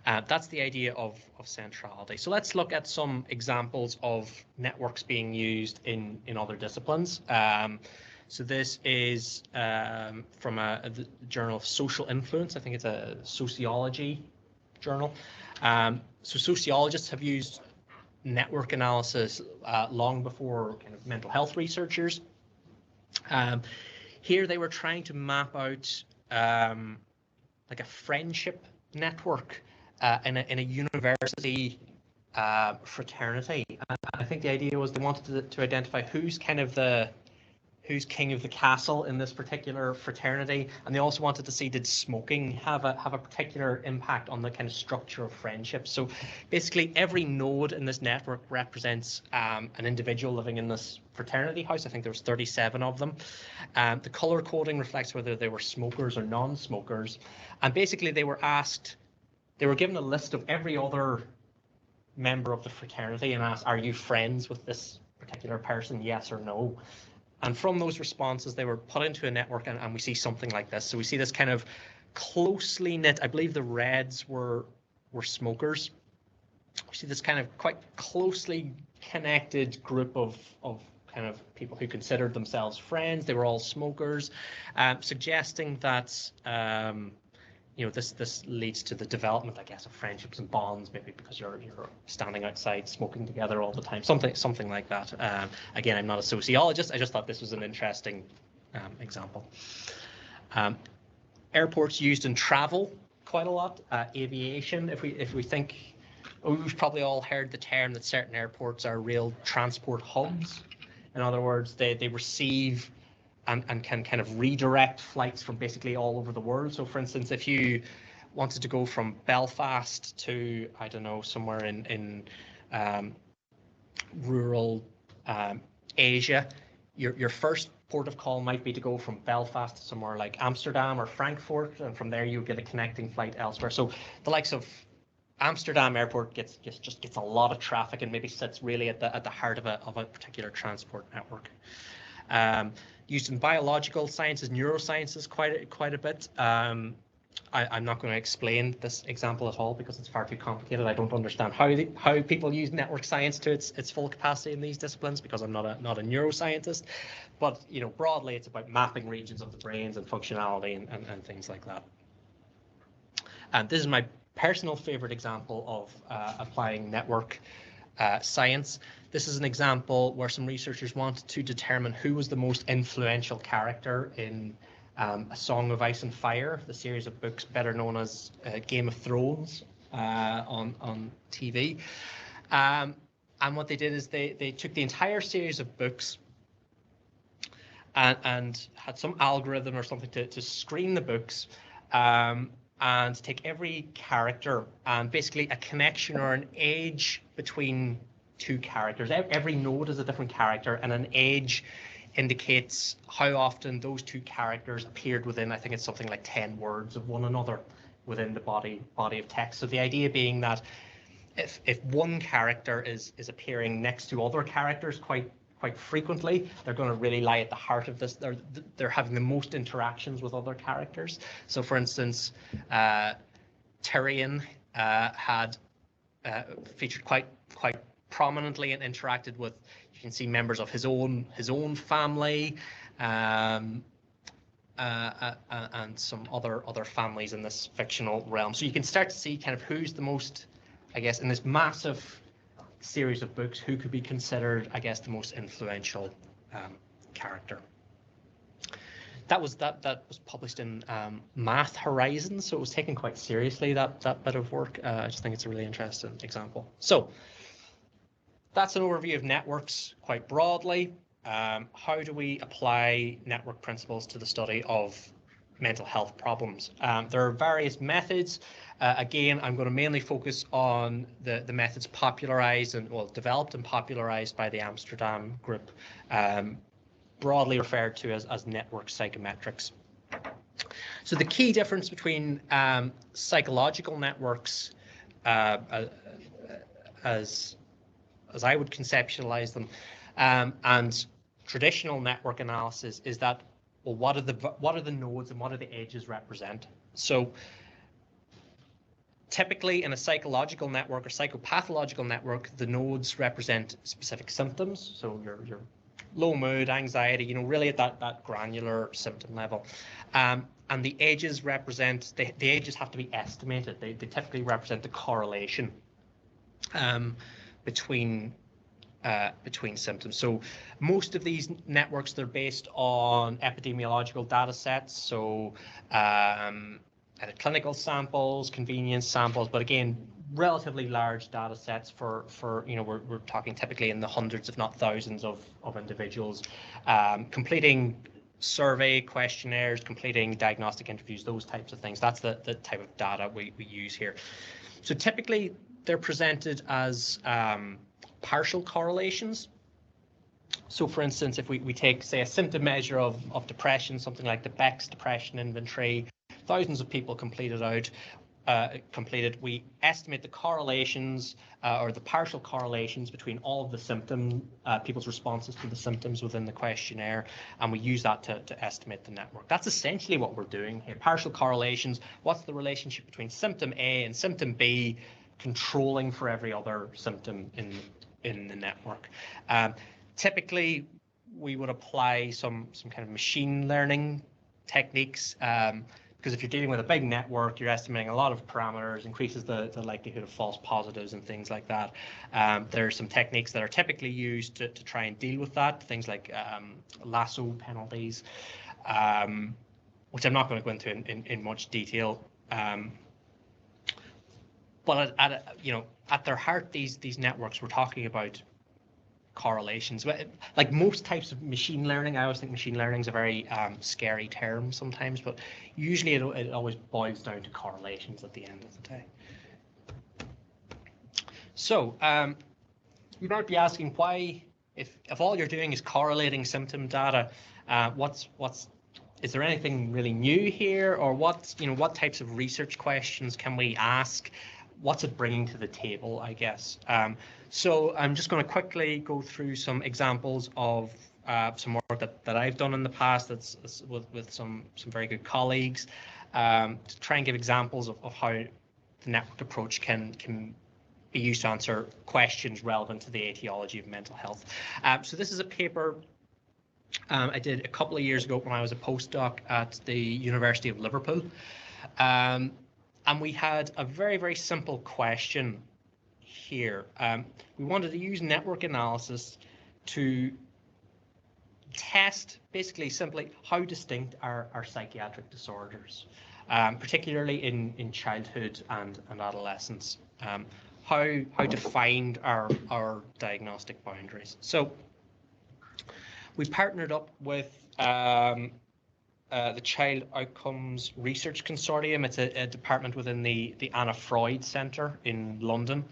that's the idea of centrality. So let's look at some examples of networks being used in other disciplines. So this is from the Journal of Social Influence. I think it's a sociology journal. So sociologists have used network analysis long before kind of mental health researchers. Here they were trying to map out like a friendship network in a university fraternity. And I think the idea was they wanted to identify who's king of the castle in this particular fraternity, and they also wanted to see, did smoking have a particular impact on the kind of structure of friendship. So basically every node in this network represents an individual living in this fraternity house. I think there was 37 of them. The color coding reflects whether they were smokers or non-smokers, and basically they were given a list of every other member of the fraternity and asked, are you friends with this particular person, yes or no? And from those responses, they were put into a network, and we see something like this. So we see this kind of closely knit, I believe the reds were smokers. We see this kind of quite closely connected group of kind of people who considered themselves friends. They were all smokers, suggesting that this leads to the development, I guess, of friendships and bonds, maybe because you're standing outside smoking together all the time, something like that. Again, I'm not a sociologist. I just thought this was an interesting example. Airports used in travel quite a lot. Aviation, if we think, we've probably all heard the term that certain airports are real transport hubs. In other words, they receive and can kind of redirect flights from basically all over the world. So for instance, if you wanted to go from Belfast to, I don't know, somewhere in rural Asia, your first port of call might be to go from Belfast to somewhere like Amsterdam or Frankfurt, and from there you get a connecting flight elsewhere. So the likes of Amsterdam airport gets a lot of traffic and maybe sits really at the heart of a particular transport network. Used in biological sciences, neurosciences quite a bit. I'm not going to explain this example at all because it's far too complicated. I don't understand how people use network science to its full capacity in these disciplines because I'm not a neuroscientist. But broadly, it's about mapping regions of the brains and functionality and things like that. And this is my personal favorite example of applying network science. This is an example where some researchers wanted to determine who was the most influential character in A Song of Ice and Fire, the series of books better known as Game of Thrones on TV. And what they did is they took the entire series of books and had some algorithm or something to screen the books and take every character and basically a connection or an age between two characters. Every node is a different character, and an age indicates how often those two characters appeared within, I think it's something like 10 words of one another within the body of text. So the idea being that if one character is appearing next to other characters quite frequently, they're going to really lie at the heart of this. They're having the most interactions with other characters. So for instance, Tyrion had featured quite prominently and interacted with, you can see, members of his own family and some other families in this fictional realm. So you can start to see kind of who's the most, I guess, in this massive series of books, who could be considered, I guess, the most influential character. That was published in Math Horizons, so it was taken quite seriously, that bit of work. I just think it's a really interesting example. So that's an overview of networks quite broadly. How do we apply network principles to the study of mental health problems? There are various methods. Again, I'm going to mainly focus on the methods popularized and, well, developed and popularized by the Amsterdam group, broadly referred to as network psychometrics. So the key difference between psychological networks, as I would conceptualize them, and traditional network analysis is that, well, what are the nodes and what are the edges represent? So typically in a psychological network or psychopathological network, the nodes represent specific symptoms. So your low mood, anxiety, really at that granular symptom level. And the edges represent, the edges have to be estimated. They typically represent the correlation between symptoms. So most of these networks, they're based on epidemiological data sets. So clinical samples, convenience samples, but again, relatively large data sets for we're talking typically in the hundreds, if not thousands of individuals, completing survey questionnaires, completing diagnostic interviews, those types of things. That's the type of data we use here. So typically they're presented as partial correlations. So for instance, if we take, say, a symptom measure of depression, something like the Beck's depression inventory, thousands of people completed out. completed, we estimate the correlations or the partial correlations between all of the symptom, people's responses to the symptoms within the questionnaire, and we use that to estimate the network. That's essentially what we're doing here. Partial correlations, what's the relationship between symptom A and symptom B, controlling for every other symptom in the network. Typically, we would apply some kind of machine learning techniques, because if you're dealing with a big network, you're estimating a lot of parameters, increases the likelihood of false positives and things like that. There are some techniques that are typically used to try and deal with that, things like lasso penalties, which I'm not going to go into in much detail. But at their heart, these networks, we're talking about correlations. Like most types of machine learning, I always think machine learning is a very scary term sometimes, but usually it always boils down to correlations at the end of the day. So you might be asking why, if all you're doing is correlating symptom data, is there anything really new here, or what types of research questions can we ask? What's it bringing to the table, I guess? So I'm just going to quickly go through some examples of some work that I've done in the past that's with some very good colleagues, to try and give examples of how the network approach can be used to answer questions relevant to the etiology of mental health. So this is a paper I did a couple of years ago when I was a postdoc at the University of Liverpool. And we had a very, very simple question here. We wanted to use network analysis to test, basically, simply, how distinct are psychiatric disorders, particularly in childhood and adolescence. How defined are our diagnostic boundaries? So we partnered up with the Child Outcomes Research Consortium. It's a department within the Anna Freud Centre in London.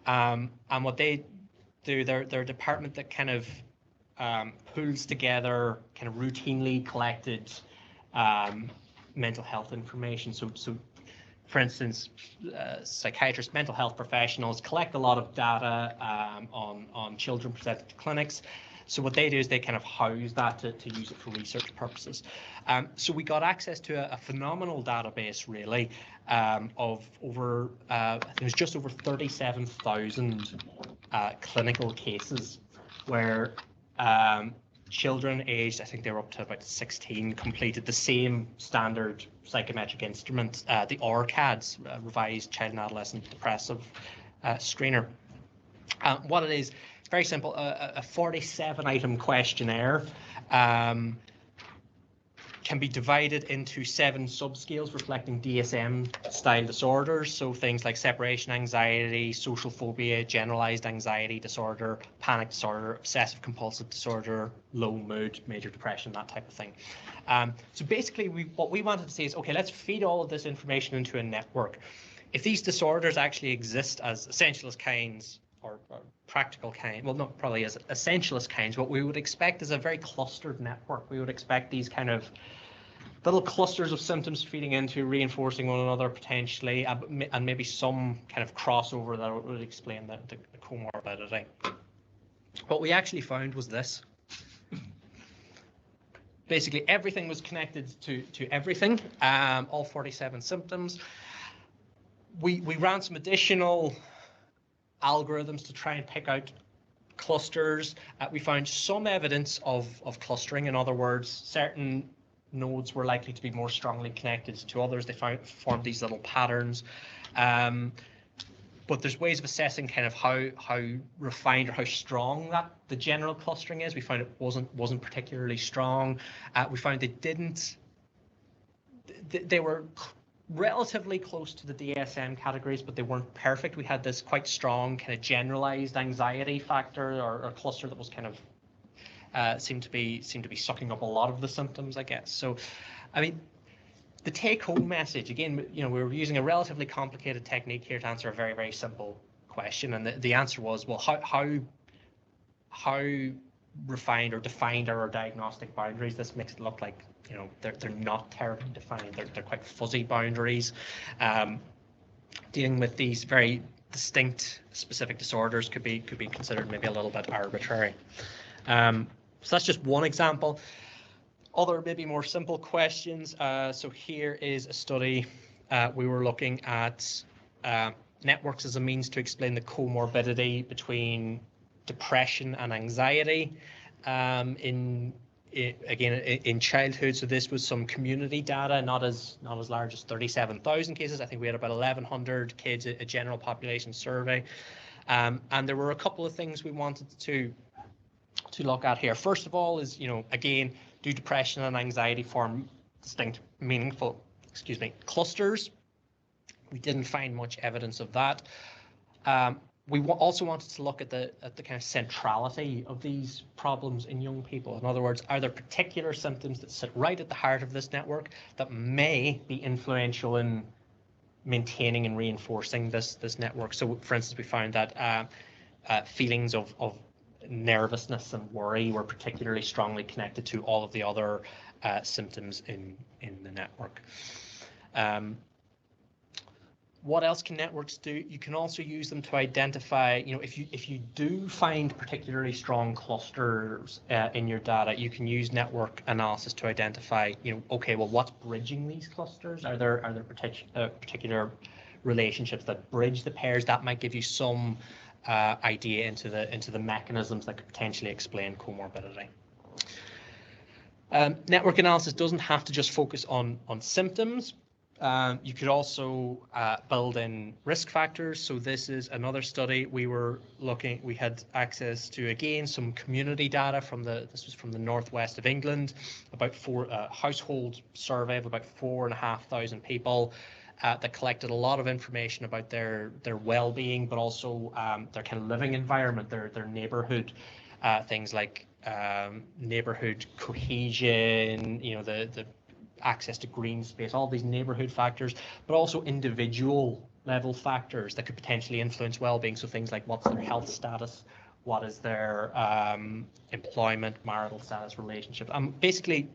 And what they do, they're a department that kind of pulls together kind of routinely collected mental health information. So for instance, psychiatrists, mental health professionals collect a lot of data on children presented to clinics. So what they do is they kind of house that to use it for research purposes. So we got access to a phenomenal database, really, of over, I think it was just over 37,000 clinical cases where children aged, I think they were up to about 16, completed the same standard psychometric instrument, the RCADS, Revised Child and Adolescent Depressive Screener. What it is, very simple, a 47-item questionnaire can be divided into 7 subscales reflecting DSM-style disorders. So things like separation anxiety, social phobia, generalized anxiety disorder, panic disorder, obsessive compulsive disorder, low mood, major depression, that type of thing. So basically, what we wanted to say is, okay, let's feed all of this information into a network. If these disorders actually exist as essentialist kinds, or practical kind, well, not probably as essentialist kinds, what we would expect is a very clustered network. We would expect these kind of little clusters of symptoms feeding into, reinforcing one another potentially, and maybe some kind of crossover that would explain the comorbidity. What we actually found was this. Basically, everything was connected to everything, all 47 symptoms. We ran some additional algorithms to try and pick out clusters. We found some evidence of clustering. In other words, certain nodes were likely to be more strongly connected to others. They formed these little patterns. But there's ways of assessing kind of how refined or how strong the general clustering is. We found it wasn't particularly strong. We found they were relatively close to the DSM categories, but they weren't perfect. We had this quite strong kind of generalized anxiety factor or cluster that was kind of seemed to be sucking up a lot of the symptoms, I guess. So, I mean, the take-home message, again, we were using a relatively complicated technique here to answer a very, very simple question, and the answer was, well, how refined or defined are our diagnostic boundaries? This makes it look like they're not terribly defined. They're quite fuzzy boundaries. dealing with these very distinct specific disorders could be considered maybe a little bit arbitrary. So that's just one example. Other maybe more simple questions. So here is a study. We were looking at networks as a means to explain the comorbidity between depression and anxiety in childhood. So this was some community data, not as large as 37,000 cases. I think we had about 1,100 kids, a general population survey, and there were a couple of things we wanted to look at here. First of all is, again, do depression and anxiety form distinct, meaningful, clusters? We didn't find much evidence of that. We also wanted to look at the kind of centrality of these problems in young people. In other words, are there particular symptoms that sit right at the heart of this network that may be influential in maintaining and reinforcing this network? So, for instance, we found that feelings of nervousness and worry were particularly strongly connected to all of the other symptoms in the network. What else can networks do? You can also use them to identify, if you do find particularly strong clusters in your data, you can use network analysis to identify, okay, well, what's bridging these clusters? Are there particular relationships that bridge the pairs? That might give you some idea into the mechanisms that could potentially explain comorbidity. Network analysis doesn't have to just focus on symptoms. You could also build in risk factors. So this is another study we had access to, again, some community data this was from the northwest of England, about household survey of about 4,500 people that collected a lot of information about their well-being, but also their kind of living environment, their neighborhood, things like neighborhood cohesion, the access to green space, all these neighborhood factors, but also individual level factors that could potentially influence well-being. So things like what's their health status, what is their employment, marital status, relationship. Basically,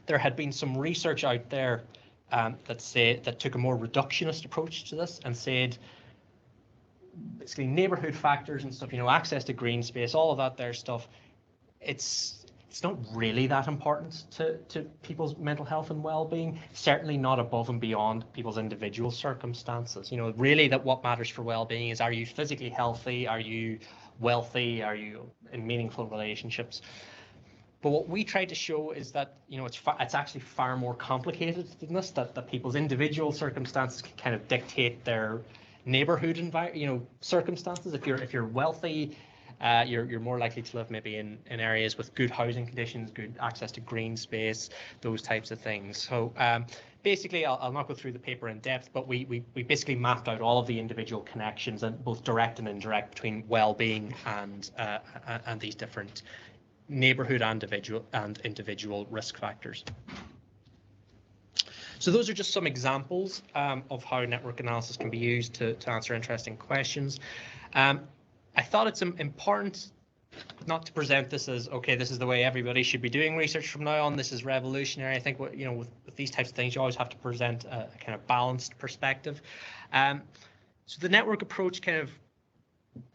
there had been some research out there that took a more reductionist approach to this and said, basically, neighborhood factors and stuff, access to green space, all of that there stuff, it's not really that important to people's mental health and well-being, certainly not above and beyond people's individual circumstances. Really that what matters for well-being is, are you physically healthy? Are you wealthy? Are you in meaningful relationships? But what we tried to show is that, it's actually far more complicated than this, that people's individual circumstances can kind of dictate their neighborhood circumstances. If you're wealthy, you're more likely to live maybe in areas with good housing conditions, good access to green space, those types of things. So basically, I'll not go through the paper in depth, but we basically mapped out all of the individual connections, and both direct and indirect, between well-being and these different neighborhood and individual risk factors. So those are just some examples of how network analysis can be used to answer interesting questions. I thought it's important not to present this as, okay, this is the way everybody should be doing research from now on, this is revolutionary. I think with these types of things, you always have to present a kind of balanced perspective. So the network approach kind of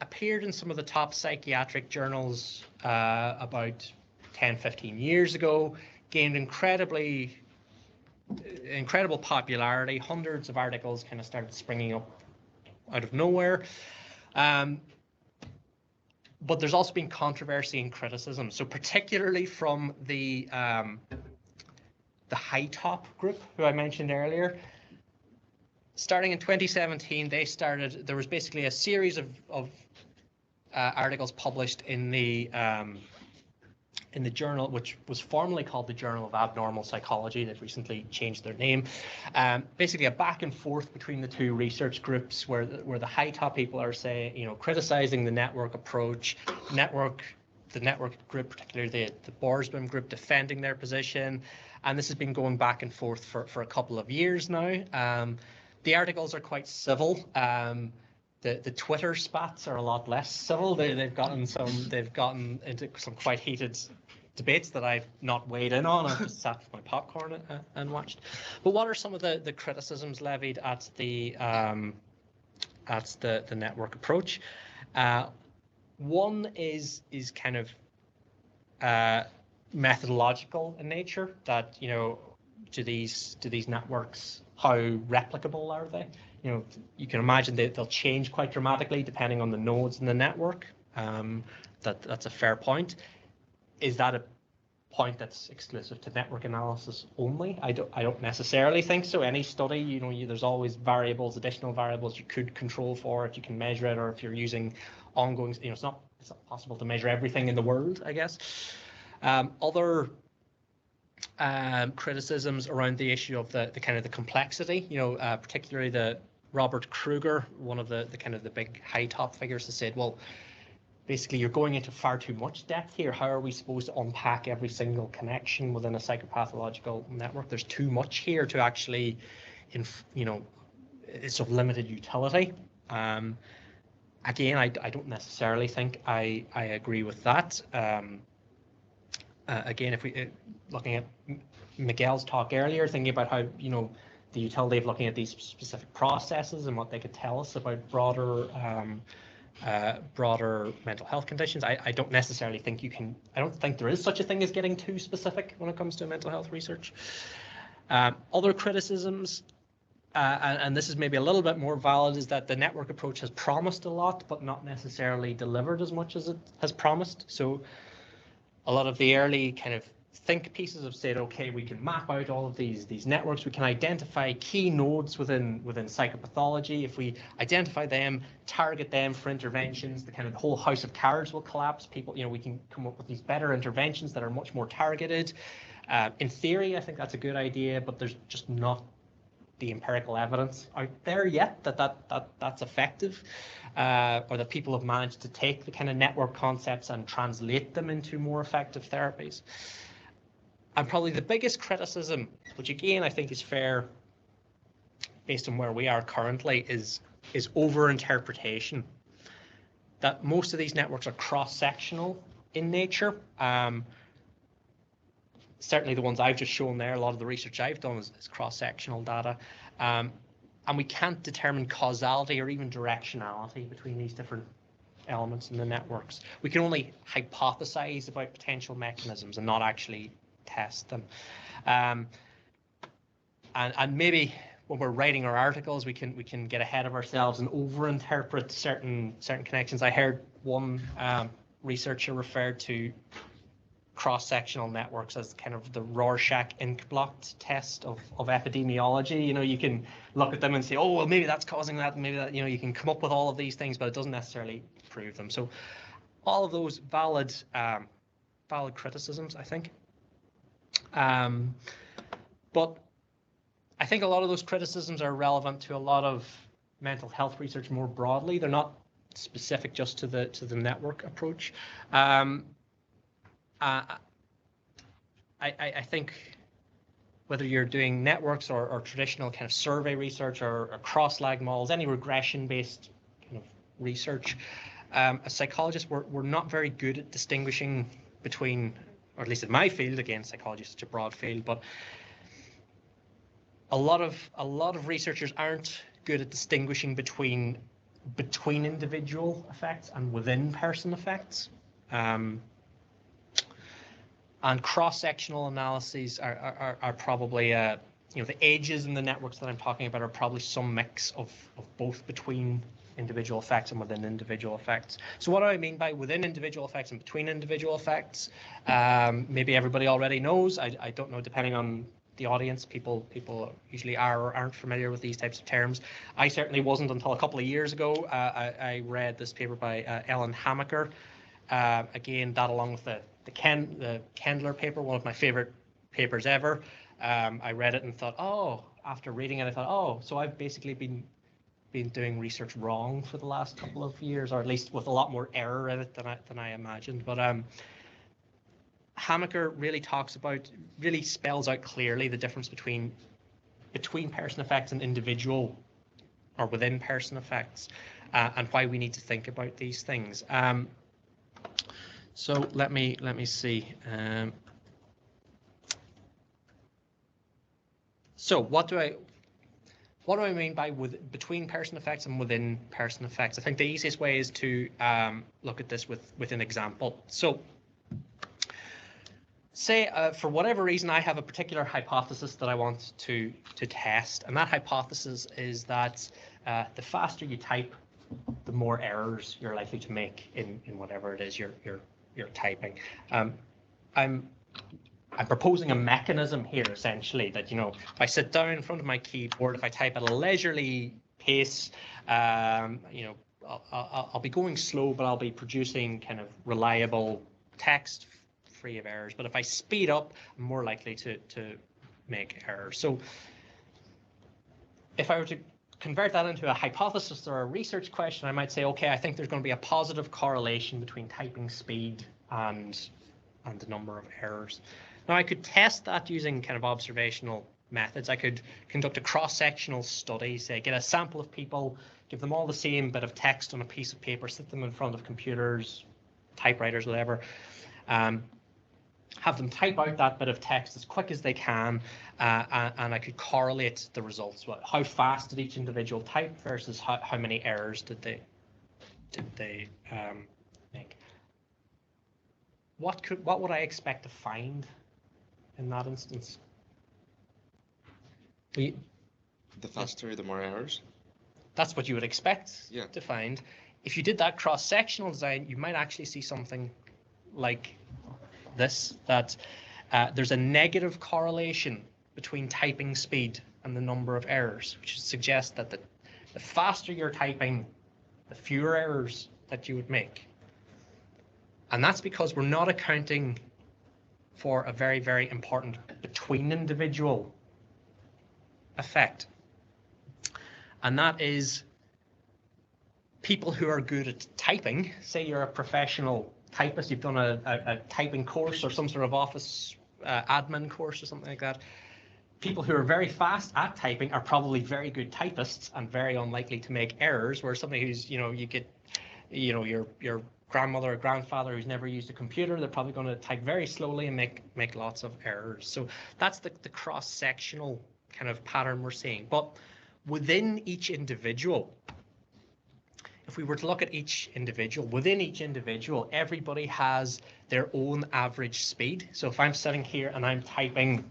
appeared in some of the top psychiatric journals about 10-15 years ago, gained incredible popularity. Hundreds of articles kind of started springing up out of nowhere. But there's also been controversy and criticism. So particularly from the high top group who I mentioned earlier. Starting in 2017, there was basically a series of articles published in the journal, which was formerly called the Journal of Abnormal Psychology. They've recently changed their name. Basically a back and forth between the two research groups, where the high top people are saying, criticizing the network approach, the network group, particularly the Borsbim group, defending their position. And this has been going back and forth for a couple of years now. The articles are quite civil. The Twitter spats are a lot less civil. They've gotten into some quite heated debates that I've not weighed in on. I've just sat with my popcorn and watched. But what are some of the criticisms levied at the network approach? One is kind of methodological in nature, that, you know, do these networks, how replicable are they? You know, you can imagine that they'll change quite dramatically depending on the nodes in the network. That's a fair point. Is that a point that's exclusive to network analysis only? I don't necessarily think so. Any study, you know, there's always variables, additional variables you could control for if you can measure it, or if you're using ongoing, you know, it's not possible to measure everything in the world, I guess. Other criticisms around the issue of the kind of the complexity, you know, particularly the Robert Kruger, one of the kind of the big high top figures, has said, well, basically you're going into far too much depth here. How are we supposed to unpack every single connection within a psychopathological network? There's too much here to actually, you know, it's of limited utility. Again, I don't necessarily think I agree with that. Again, if we looking at Miguel's talk earlier, thinking about how, you know, the utility of looking at these specific processes and what they could tell us about broader mental health conditions. I don't necessarily think you can, I don't think there is such a thing as getting too specific when it comes to mental health research. Other criticisms, and this is maybe a little bit more valid, is that the network approach has promised a lot, but not necessarily delivered as much as it has promised. So a lot of the early kind of think pieces have said, okay, we can map out all of these networks, we can identify key nodes within psychopathology. If we identify them, target them for interventions, the kind of the whole house of cards will collapse. People, you know, we can come up with these better interventions that are much more targeted. In theory, I think that's a good idea, but there's just not the empirical evidence out there yet that's effective, or that people have managed to take the kind of network concepts and translate them into more effective therapies. And probably the biggest criticism, which again I think is fair based on where we are currently, is over-interpretation. That most of these networks are cross-sectional in nature. Certainly the ones I've just shown there, a lot of the research I've done is cross-sectional data. And we can't determine causality or even directionality between these different elements in the networks. We can only hypothesize about potential mechanisms and not actually test them. And maybe when we're writing our articles, we can get ahead of ourselves and overinterpret certain connections. I heard one researcher referred to cross-sectional networks as kind of the Rorschach ink blot test of epidemiology. You know, you can look at them and say, oh, well, maybe that's causing that, maybe that, you know, you can come up with all of these things, but it doesn't necessarily prove them. So all of those valid criticisms, I think. But I think a lot of those criticisms are relevant to a lot of mental health research more broadly. They're not specific just to the network approach. I think whether you're doing networks or traditional kind of survey research or cross-lag models, any regression-based kind of research, as psychologists, we're not very good at distinguishing between, or at least in my field, again, psychology is such a broad field, but a lot of researchers aren't good at distinguishing between individual effects and within person effects. And cross-sectional analyses are probably, you know, the edges in the networks that I'm talking about are probably some mix of both between individual effects and within individual effects. So what do I mean by within individual effects and between individual effects? Maybe everybody already knows. I don't know, depending on the audience, people usually are or aren't familiar with these types of terms. I certainly wasn't until a couple of years ago. I read this paper by Ellen Hamaker. Again, that along with the Kendler paper, one of my favorite papers ever. I read it and thought, oh, after reading it, I thought, oh, so I've basically been doing research wrong for the last couple of years, or at least with a lot more error in it than I imagined. But Hamaker really spells out clearly the difference between person effects and individual or within person effects, and why we need to think about these things. So let me see. So what do I mean by between person effects and within person effects? I think the easiest way is to look at this with an example. So say for whatever reason I have a particular hypothesis that I want to test, and that hypothesis is that the faster you type, the more errors you're likely to make in whatever it is you're typing. I'm proposing a mechanism here, essentially, that, you know, if I sit down in front of my keyboard, if I type at a leisurely pace, you know, I'll be going slow, but I'll be producing kind of reliable text free of errors. But if I speed up, I'm more likely to make errors. So if I were to convert that into a hypothesis or a research question, I might say, okay, I think there's going to be a positive correlation between typing speed and the number of errors. Now, I could test that using kind of observational methods. I could conduct a cross-sectional study, say, get a sample of people, give them all the same bit of text on a piece of paper, sit them in front of computers, typewriters, whatever, have them type out that bit of text as quick as they can, and I could correlate the results. How fast did each individual type versus how many errors did they make? What would I expect to find in that instance? The faster, the more errors. That's what you would expect to find. If you did that cross-sectional design, you might actually see something like this, that there's a negative correlation between typing speed and the number of errors, which suggests that the faster you're typing, the fewer errors that you would make. And that's because we're not accounting for a very, very important between individual effect. And that is people who are good at typing. Say you're a professional typist, you've done a typing course or some sort of office admin course or something like that. People who are very fast at typing are probably very good typists and very unlikely to make errors, where somebody who's, you know, you get, you know, your grandmother or grandfather who's never used a computer, they're probably going to type very slowly and make lots of errors. So that's the cross-sectional kind of pattern we're seeing. But within each individual, if we were to look at each individual, within each individual, everybody has their own average speed. So if I'm sitting here and I'm typing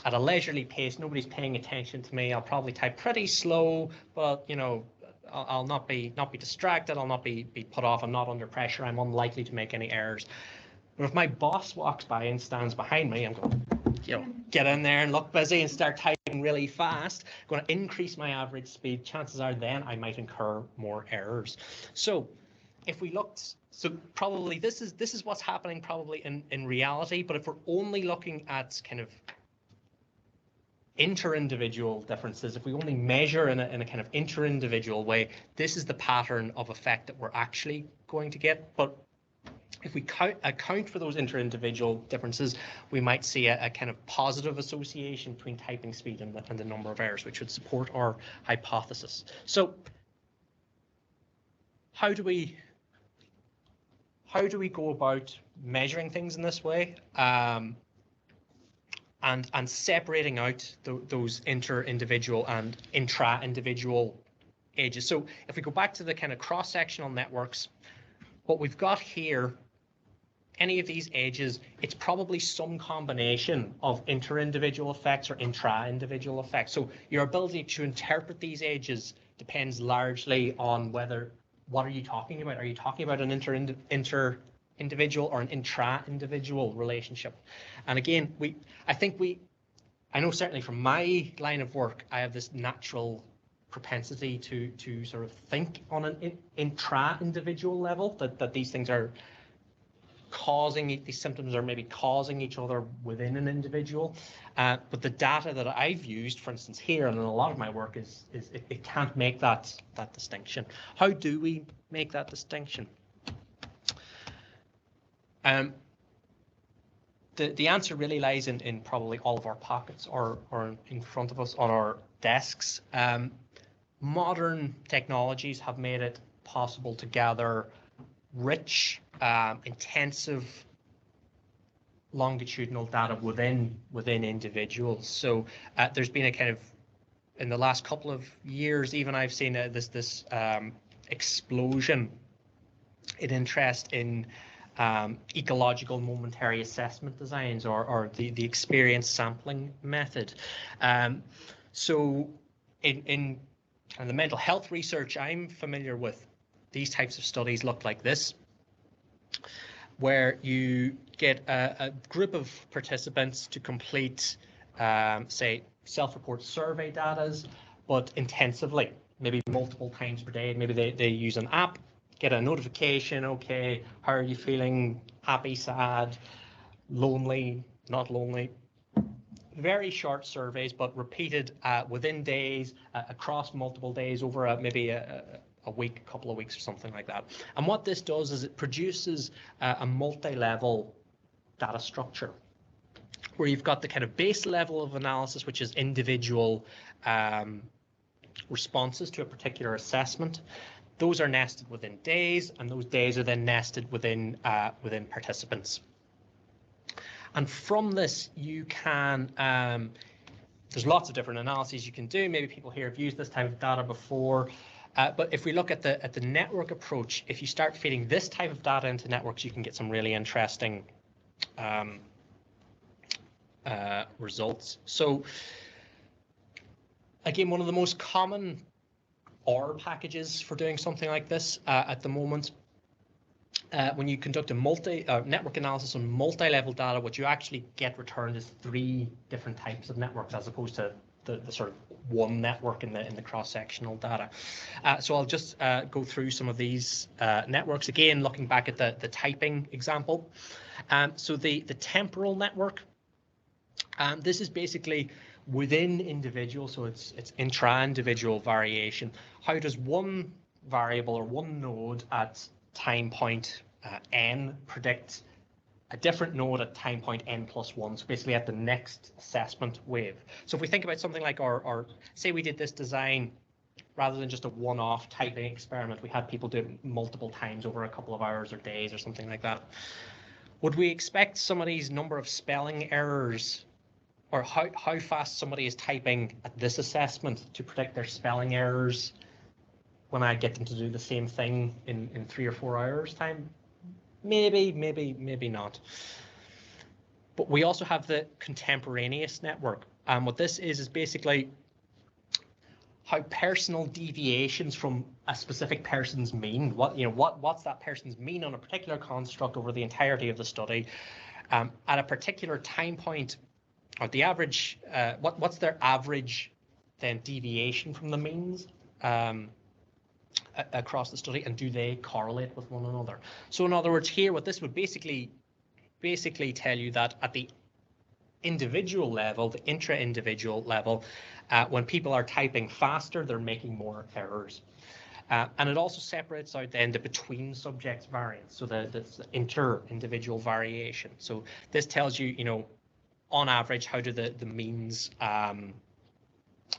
at a leisurely pace, nobody's paying attention to me, I'll probably type pretty slow, but, you know, I'll not be distracted, I'll not be put off, I'm not under pressure, I'm unlikely to make any errors. But if my boss walks by and stands behind me, I'm going to, you know, get in there and look busy and start typing really fast, going to increase my average speed. Chances are then I might incur more errors. So if we looked, so probably this is what's happening probably in reality, but if we're only looking at kind of inter-individual differences, if we only measure in a kind of inter-individual way, this is the pattern of effect that we're actually going to get. But if we account for those inter-individual differences, we might see a kind of positive association between typing speed and the number of errors, which would support our hypothesis. So how do we go about measuring things in this way? And separating out those inter-individual and intra-individual ages. So if we go back to the kind of cross-sectional networks, what we've got here, any of these ages, it's probably some combination of inter-individual effects or intra-individual effects. So your ability to interpret these ages depends largely on what are you talking about? Are you talking about an inter-individual or an intra-individual relationship? And again, I know certainly from my line of work, I have this natural propensity to sort of think on an intra-individual level, that these things are these symptoms are maybe causing each other within an individual. But the data that I've used, for instance, here and in a lot of my work is it can't make that distinction. How do we make that distinction? The answer really lies in probably all of our pockets or in front of us on our desks. Modern technologies have made it possible to gather rich intensive longitudinal data within individuals. So there's been a kind of, in the last couple of years, even I've seen this explosion in interest in ecological momentary assessment designs, or the experience sampling method. So in kind of the mental health research I'm familiar with, these types of studies look like this, where you get a group of participants to complete, say, self-report survey data, but intensively, maybe multiple times per day. Maybe they use an app, get a notification, okay, how are you feeling? Happy, sad, lonely, not lonely. Very short surveys, but repeated within days, across multiple days, over maybe a week, a couple of weeks or something like that. And what this does is it produces a multi-level data structure where you've got the kind of base level of analysis, which is individual responses to a particular assessment. Those are nested within days, and those days are then nested within participants. And from this, you can, there's lots of different analyses you can do. Maybe people here have used this type of data before. But if we look at the network approach, if you start feeding this type of data into networks, you can get some really interesting results. So again, one of the most common R packages for doing something like this at the moment, when you conduct a network analysis on multi-level data, what you actually get returned is 3 different types of networks, as opposed to the sort of one network in the cross-sectional data. So I'll just go through some of these networks again, looking back at the typing example. So the temporal network, this is basically within individual, so it's intra-individual variation. How does one variable or one node at time point n predict a different node at time point n+1, so basically at the next assessment wave? So if we think about something like our say we did this design rather than just a one-off typing experiment, we had people do it multiple times over a couple of hours or days or something like that. Would we expect somebody's number of spelling errors, or how fast somebody is typing at this assessment, to predict their spelling errors when I get them to do the same thing in 3 or 4 hours time? Maybe not. But we also have the contemporaneous network. And what this is basically how personal deviations from a specific person's mean, what's that person's mean on a particular construct over the entirety of the study, at a particular time point, or the average, what's their average then deviation from the means across the study, and do they correlate with one another? So in other words, here what this would basically tell you, that at the individual level, the intra-individual level, when people are typing faster, they're making more errors. And it also separates out then the between subjects variance, so the inter-individual variation. So this tells you, on average, how do the means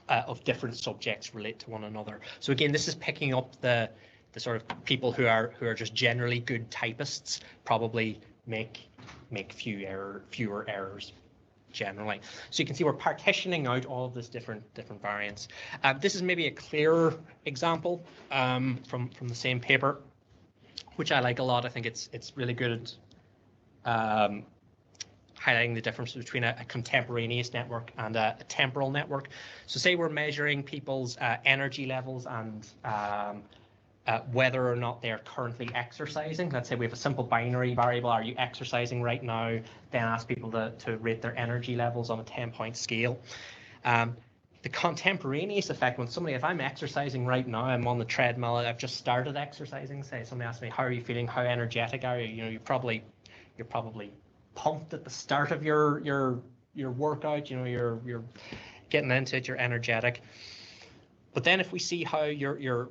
of different subjects relate to one another. So again, this is picking up the sort of people who are just generally good typists probably make fewer errors generally. So you can see we're partitioning out all of this different variants. This is maybe a clearer example from the same paper, which I like a lot. I think it's really good at highlighting the difference between a contemporaneous network and a temporal network. So say we're measuring people's energy levels and whether or not they're currently exercising. Let's say we have a simple binary variable, are you exercising right now? Then ask people to rate their energy levels on a 10-point scale. The contemporaneous effect, when if I'm exercising right now, I'm on the treadmill, I've just started exercising, say somebody asks me, how are you feeling? How energetic are you? You're probably pumped at the start of your workout, you're getting into it, you're energetic. But then if we see how your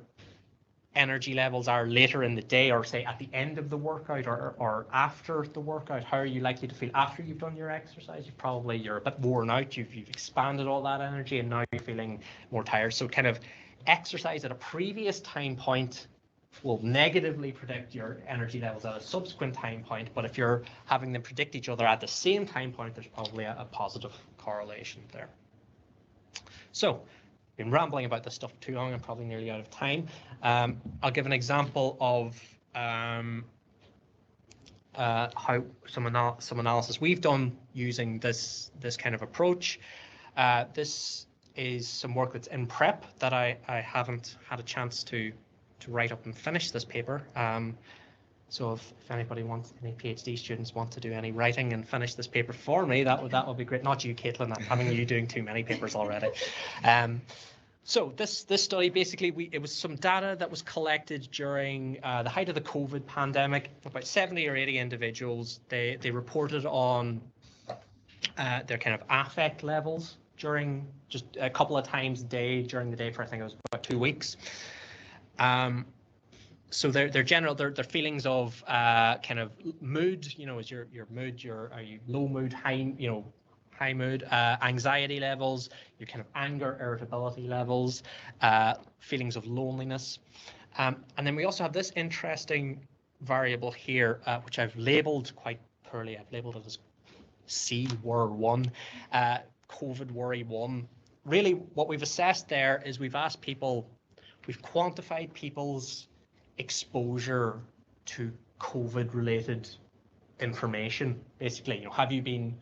energy levels are later in the day, or say at the end of the workout, or after the workout, how are you likely to feel after you've done your exercise? You're a bit worn out, you've expanded all that energy, and now you're feeling more tired. So kind of exercise at a previous time point will negatively predict your energy levels at a subsequent time point, but if you're having them predict each other at the same time point, there's probably a positive correlation there. So, been rambling about this stuff too long. I'm probably nearly out of time. I'll give an example of how some analysis we've done using this kind of approach. This is some work that's in prep that I haven't had a chance to write up and finish this paper. So if anybody wants, any PhD students want to do any writing and finish this paper for me, that would be great. Not you, Caitlin. I'm having you doing too many papers already. So this study, basically, it was some data that was collected during the height of the COVID pandemic. About 70 or 80 individuals, they reported on their kind of affect levels during just a couple of times a day during the day for, I think it was about 2 weeks. So their feelings of kind of mood, is your mood, are you low mood, high mood, anxiety levels, your kind of anger, irritability levels, feelings of loneliness. And then we also have this interesting variable here, which I've labeled quite poorly. I've labeled it as C-WOR1, COVID worry 1. Really, what we've assessed there is we've asked people, we've quantified people's exposure to COVID-related information. Basically, have you been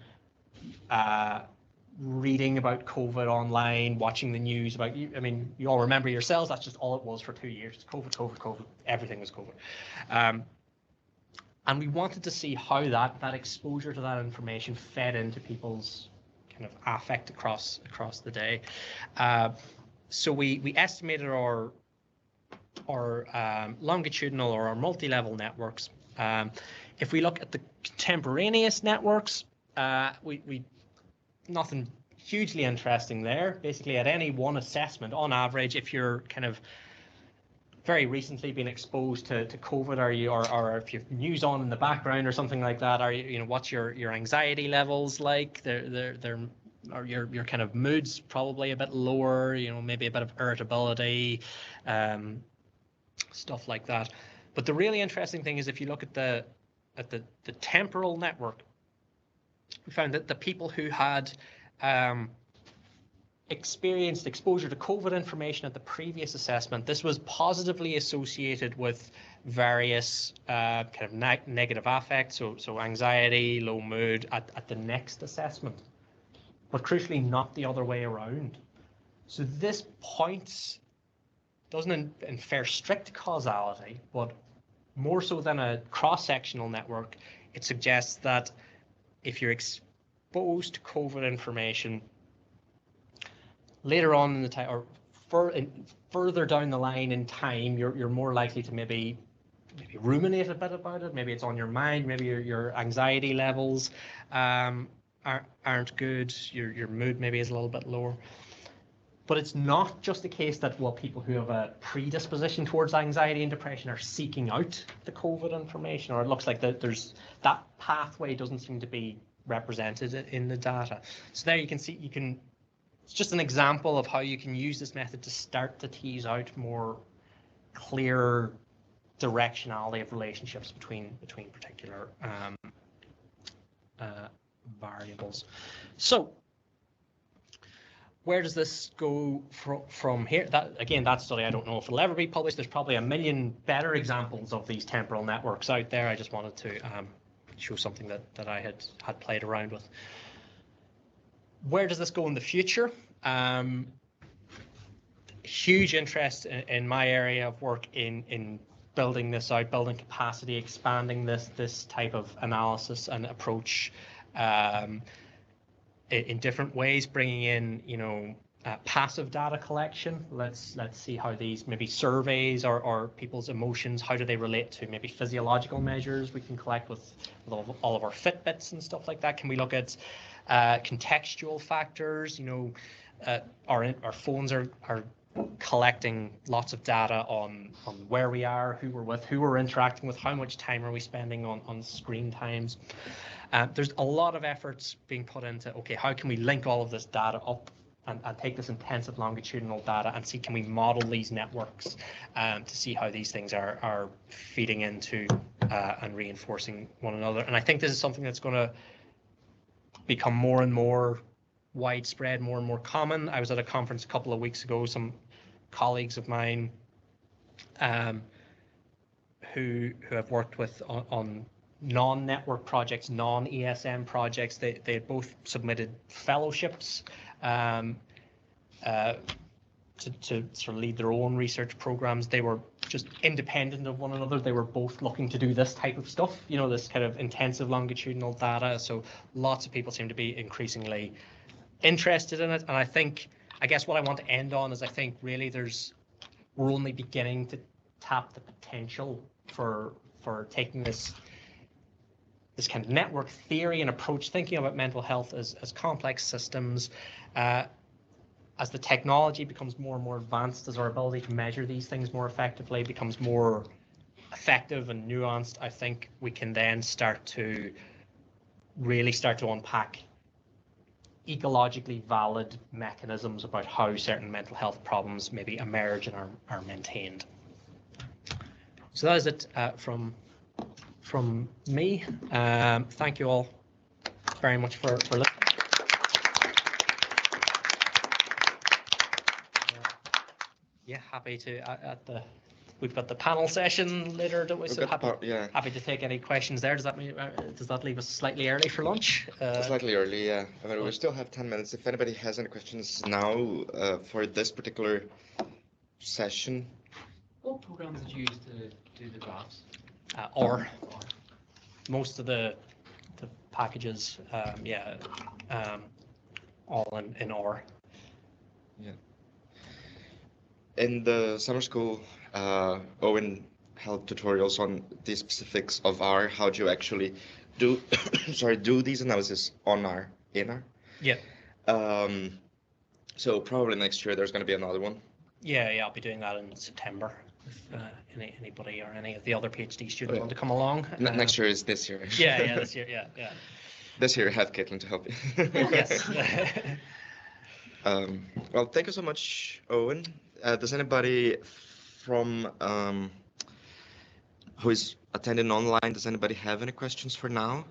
reading about COVID online, watching the news about you? I mean, you all remember yourselves. That's just all it was for 2 years. COVID. Everything was COVID. And we wanted to see how that exposure to that information fed into people's kind of affect across the day. So we estimated our longitudinal or our multi-level networks. If we look at the contemporaneous networks, we nothing hugely interesting there. Basically, at any one assessment, on average, if you're kind of very recently been exposed to COVID, or if you've news on in the background or something like that, what's your anxiety levels like? Or your kind of moods probably a bit lower, maybe a bit of irritability, stuff like that. But the really interesting thing is if you look at the temporal network, we found that the people who had experienced exposure to COVID information at the previous assessment, this was positively associated with various kind of negative affects, so anxiety, low mood at the next assessment, but crucially not the other way around. So this doesn't infer strict causality, but more so than a cross-sectional network, it suggests that if you're exposed to COVID information later on in the time, or further down the line in time, you're more likely to maybe ruminate a bit about it. Maybe it's on your mind. Maybe your anxiety levels aren't good. Your mood maybe is a little bit lower. But it's not just the case that people who have a predisposition towards anxiety and depression are seeking out the COVID information, or it looks like that pathway doesn't seem to be represented in the data. So there you can see, it's just an example of how you can use this method to start to tease out more clear directionality of relationships between particular variables. So where does this go from here? That study, I don't know if it'll ever be published. There's probably a million better examples of these temporal networks out there. I just wanted to show something that I had played around with. Where does this go in the future? Huge interest in my area of work in building this out, building capacity, expanding this type of analysis and approach in different ways, bringing in, passive data collection. Let's see how these maybe surveys or people's emotions, how do they relate to maybe physiological measures we can collect with all of our Fitbits and stuff like that. Can we look at contextual factors? Our phones are collecting lots of data on where we are, who we're with, who we're interacting with, how much time are we spending on screen times. There's a lot of efforts being put into, okay, how can we link all of this data up and take this intensive longitudinal data and see, can we model these networks to see how these things are feeding into and reinforcing one another. And I think this is something that's going to become more and more widespread, more and more common. I was at a conference a couple of weeks ago. Some colleagues of mine who have worked with on non-network projects, non-ESM projects, they had both submitted fellowships to sort of lead their own research programs. They were just independent of one another. They were both looking to do this type of stuff, you know, this kind of intensive longitudinal data. So lots of people seem to be increasingly interested in it. And I guess what I want to end on is I think really we're only beginning to tap the potential for taking this kind of network theory and approach, thinking about mental health as complex systems. As the technology becomes more and more advanced, as our ability to measure these things more effectively becomes more effective and nuanced, I think we can then really start to unpack ecologically valid mechanisms about how certain mental health problems maybe emerge and are maintained. So that is it from me. Thank you all very much for listening. Yeah, happy to we've got the panel session later, don't we? So happy to take any questions there. Does that leave us slightly early for lunch? Slightly early, yeah. I mean, we still have 10 minutes. If anybody has any questions now for this particular session. What programs did you use to do the graphs? Or most of the packages, all in R. Yeah. In the summer school, Owen held tutorials on the specifics of R. How do you actually do these analysis on R, in R? Yeah. So probably next year there's going to be another one. Yeah, I'll be doing that in September. If anybody or any of the other PhD students want to come along. Next year is this year. Yeah, this year, yeah. This year, have Caitlin to help you. Yes. Well, thank you so much, Owen. Does anybody from who is attending online, does anybody have any questions for now?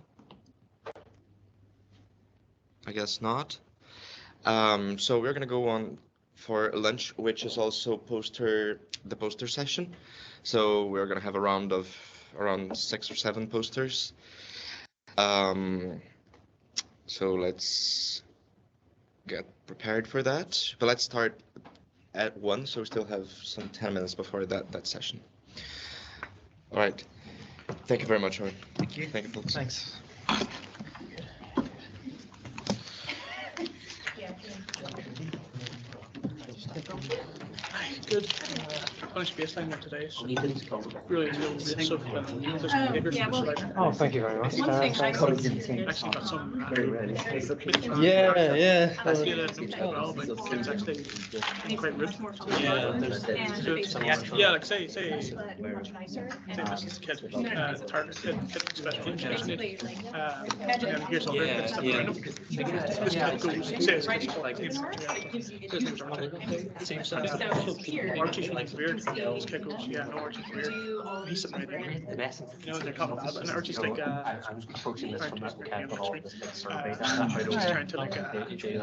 I guess not. So we're going to go on for lunch, which is also the poster session. So we're going to have a round of around 6 or 7 posters. So let's get prepared for that. But let's start at 1, so we still have some 10 minutes before that session. All right. Thank you very much, Owen. Thank you. Thank you, folks. Thanks. Good. Finished baseline there today. So really use of this behavior. Oh, thank you very much. Actually got some. Yeah. Well, but it's actually quite rude. Yeah, like say this is the kid target special education need. And here's all the stuff around him. This kid goes says Archie's really weird. This kid goes, yeah, no, Archie's weird. He's sitting right there. You know, they're talking about it, and Archie's like, I was approaching this from that trying to like engage with